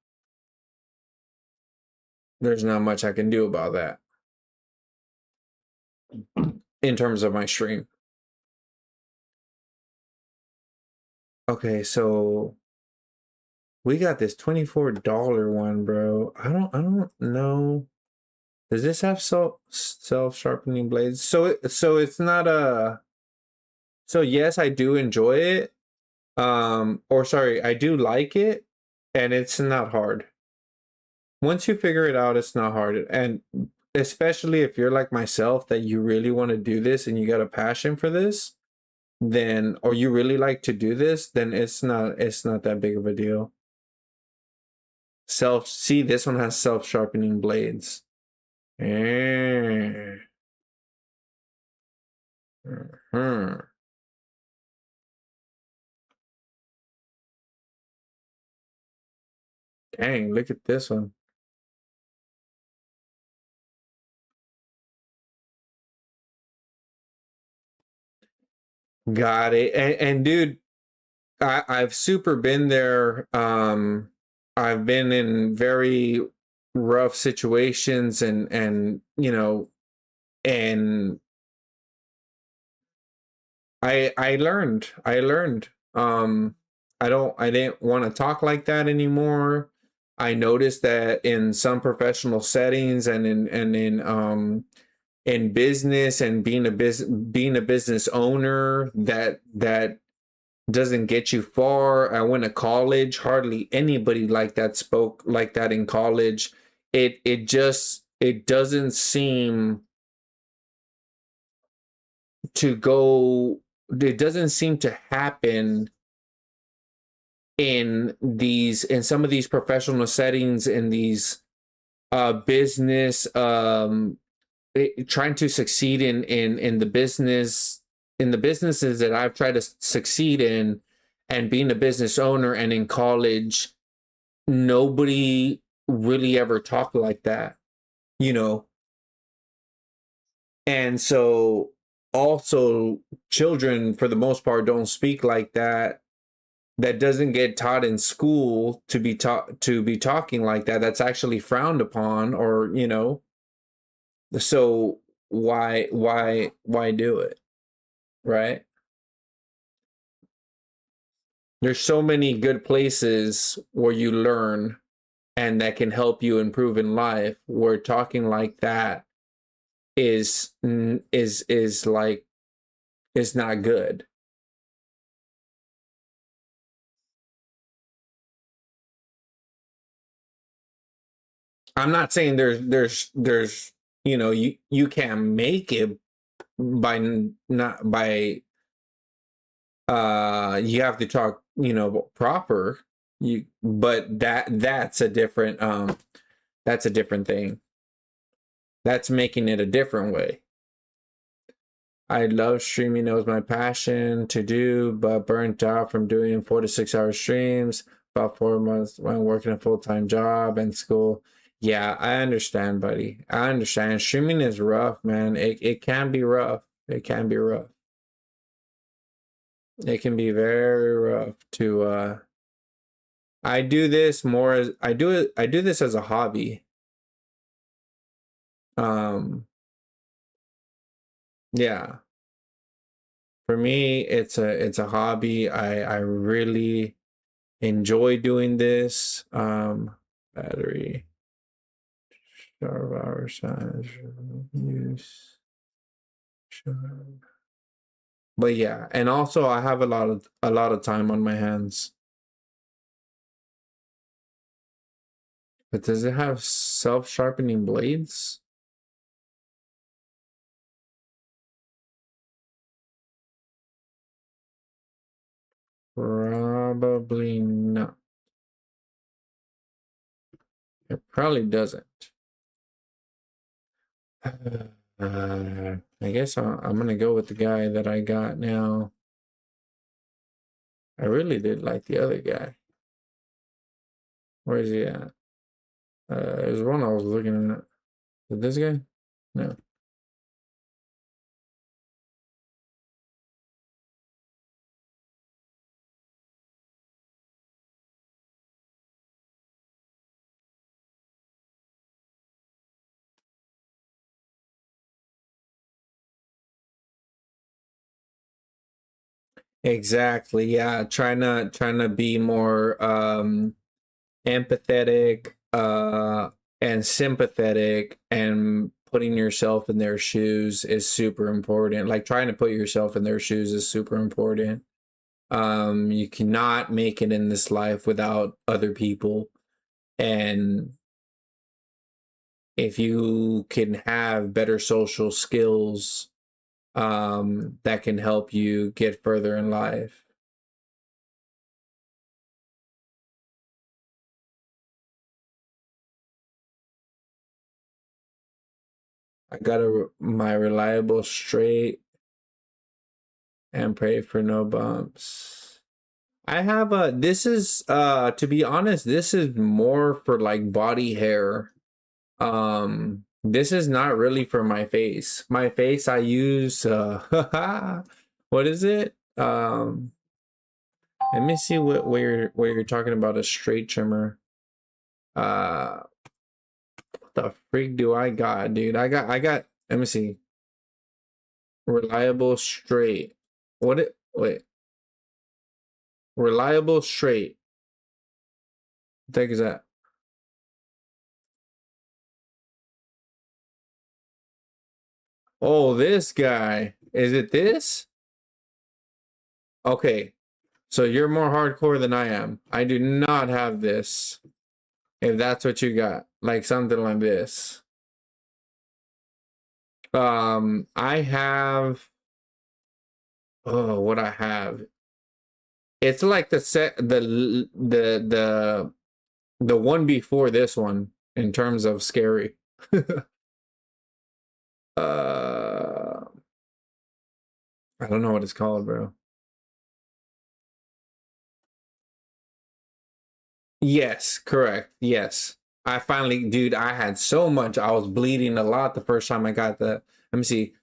there's not much I can do about that in terms of my stream. Okay, so we got this $24 one, bro. I don't know. Does this have self-sharpening blades? So it's not a. So yes, I do enjoy it. Or sorry, I do like it, and it's not hard. Once you figure it out, it's not hard. And especially if you're like myself, that you really want to do this and you got a passion for this, then, or you really like to do this, then it's not that big of a deal. See, this one has self-sharpening blades. Hmm. Dang, look at this one. Got it. And dude, I've super been there. I've been in very rough situations and you know, and I learned. I didn't want to talk like that anymore. I noticed that in some professional settings and in business and being a business owner, that doesn't get you far. I went to college. Hardly anybody like that spoke like that in college. It doesn't seem to go. It doesn't seem to happen in some of these professional settings, in these business, trying to succeed in the business, in the businesses that I've tried to succeed in, and being a business owner, and in college, nobody really ever talked like that, you know. And so also children for the most part don't speak like that. That doesn't get taught in school to be talking like that. That's actually frowned upon, or, you know. So why do it, right? There's so many good places where you learn and that can help you improve in life, where talking like that is like, is not good. I'm not saying there's you know, you can't make it by not by you have to talk, you know, proper. But that's a different thing. That's making it a different way. I love streaming. It was my passion to do, but burnt out from doing 4 to 6 hour streams. About 4 months when working a full-time job and school. Yeah, I understand, buddy. I understand. Streaming is rough, man. It can be rough. It can be rough. It can be very rough to I do this more as I do this as a hobby. Yeah. For me, it's a hobby. I really enjoy doing this. Battery, sharp hour size, use, sharp. But yeah, and also I have a lot of time on my hands. But does it have self-sharpening blades? Probably not. It probably doesn't. I guess I'm gonna go with the guy that I got now. I really did like the other guy. Where is he at? There's one I was looking at. Is this guy? No. Exactly. Yeah. Trying to be more empathetic and sympathetic, and putting yourself in their shoes is super important. Like trying to put yourself in their shoes is super important. You cannot make it in this life without other people, and if you can have better social skills, that can help you get further in life. I got my reliable straight and pray for no bumps. I have this is to be honest, this is more for like body hair. This is not really for my face. My face I use what is it? Let me see where you're talking about a straight trimmer. What the freak do I got, dude? I got let me see. Reliable straight. Wait. Reliable straight. What the heck is that? Oh, this guy. Is it this? Okay. So you're more hardcore than I am. I do not have this. If that's what you got. Like something like this. I have what I have. It's like the one before this one in terms of scary. I don't know what it's called, bro. Yes, correct. Yes. I finally, dude, I had so much. I was bleeding a lot the first time I got the, let me see.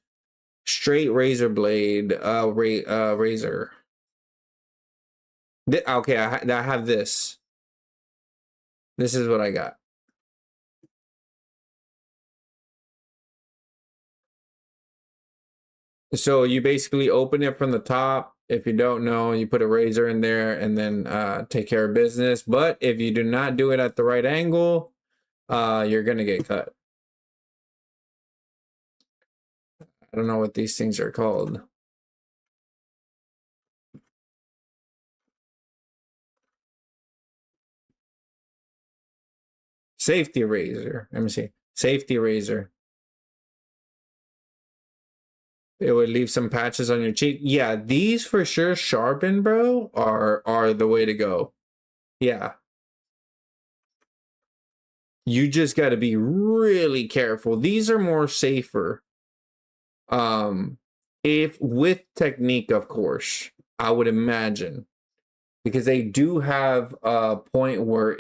Straight razor blade, razor. Okay, I have this. This is what I got. So you basically open it from the top. If you don't know, you put a razor in there and then take care of business. But if you do not do it at the right angle, you're gonna get cut. I don't know what these things are called. Safety razor. Let me see. Safety razor. It would leave some patches on your cheek. Yeah, these for sure sharpen, bro, are the way to go. Yeah. You just got to be really careful. These are more safer. If with technique, of course, I would imagine, because they do have a point where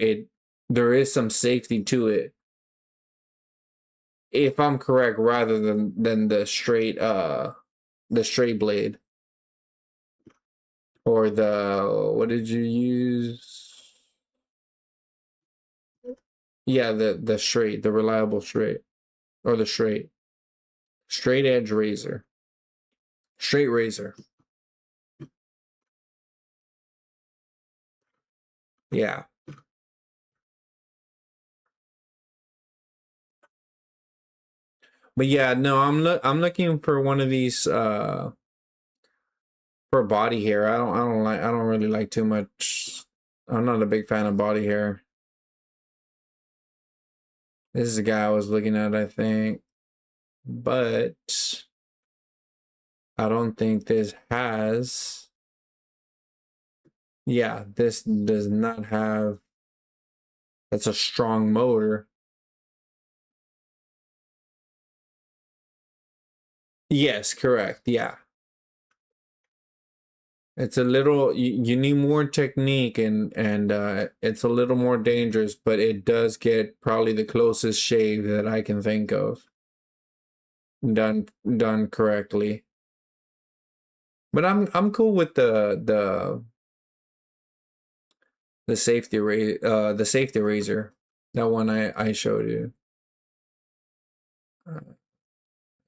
there is some safety to it. If I'm correct, rather than the straight blade. Or what did you use? Yeah, the straight, the reliable straight. Or the straight edge razor. Straight razor. Yeah. But yeah, no, I'm looking for one of these for body hair. I don't really like too much. I'm not a big fan of body hair. This is the guy I was looking at, I think. But I don't think this has. Yeah, this does not have. That's a strong motor. Yes, correct. Yeah. It's a little, you need more technique, and it's a little more dangerous, but it does get probably the closest shave that I can think of. Done correctly. But I'm cool with the safety razor. That one I showed you.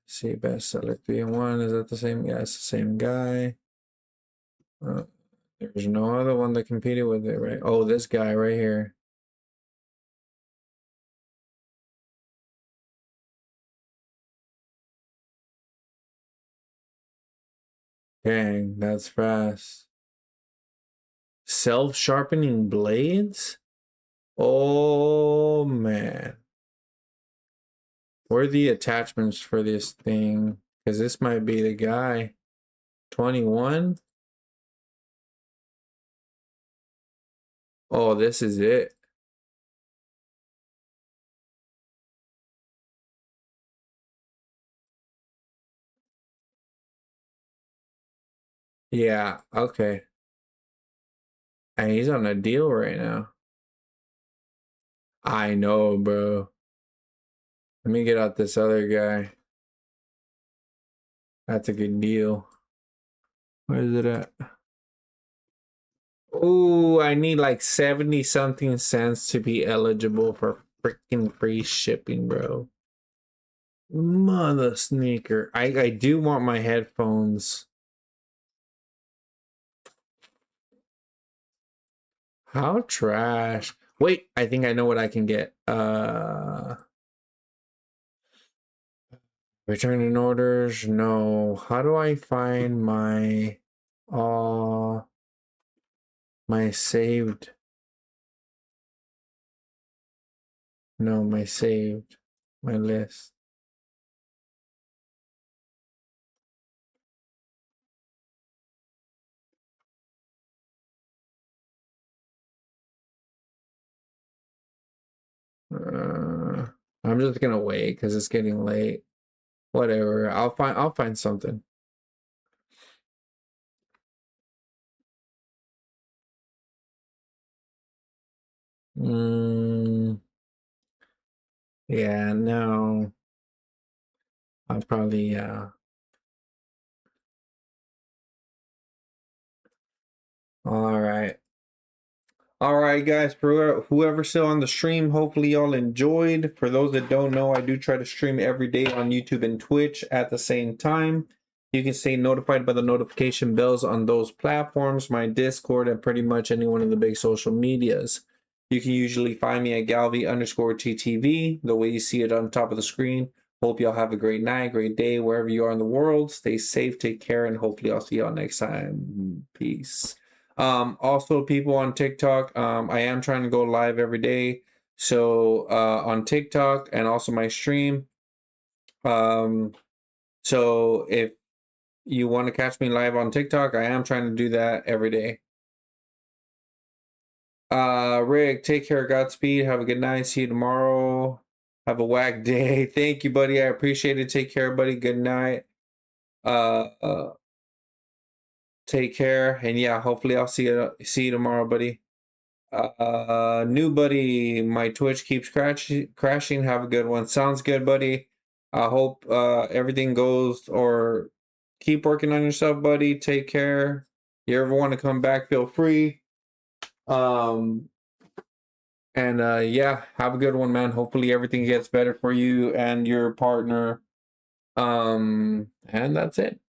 See, bestseller 3-in-1. Is that the same? Yeah, it's the same guy. There's no other one that competed with it, right? Oh, this guy right here. Dang, that's fast. Self-sharpening blades? Oh, man. Where are the attachments for this thing? Because this might be the guy. 21? Oh, this is it. Yeah, okay. And he's on a deal right now. I know, bro. Let me get out this other guy. That's a good deal. Where is it at? Oh, I need like 70 something cents to be eligible for freaking free shipping, bro. Mother sneaker. I do want my headphones. How trash. Wait, I think I know what I can get. Returning orders? No. How do I find my saved? No, my saved. My list. I'm just gonna wait because it's getting late. Whatever. I'll find something. Yeah, no. I'll probably all right. All right, guys, for whoever's still on the stream, hopefully y'all enjoyed. For those that don't know, I do try to stream every day on YouTube and Twitch at the same time. You can stay notified by the notification bells on those platforms, my Discord, and pretty much any one of the big social medias. You can usually find me at Galvy_TTV, the way you see it on top of the screen. Hope y'all have a great night, great day, wherever you are in the world. Stay safe, take care, and hopefully I'll see y'all next time. Peace. Also, people on TikTok, I am trying to go live every day. So on TikTok and also my stream. So if you want to catch me live on TikTok, I am trying to do that every day. Rick, take care, Godspeed, have a good night, see you tomorrow, have a whack day. Thank you, buddy, I appreciate it. Take care, buddy, good night. Take care, and yeah, hopefully I'll see you tomorrow, buddy. New buddy, my Twitch keeps crashing. Have a good one. Sounds good, buddy. I hope everything goes, or keep working on yourself, buddy. Take care. You ever want to come back, feel free. And yeah, have a good one, man. Hopefully everything gets better for you and your partner. And that's it.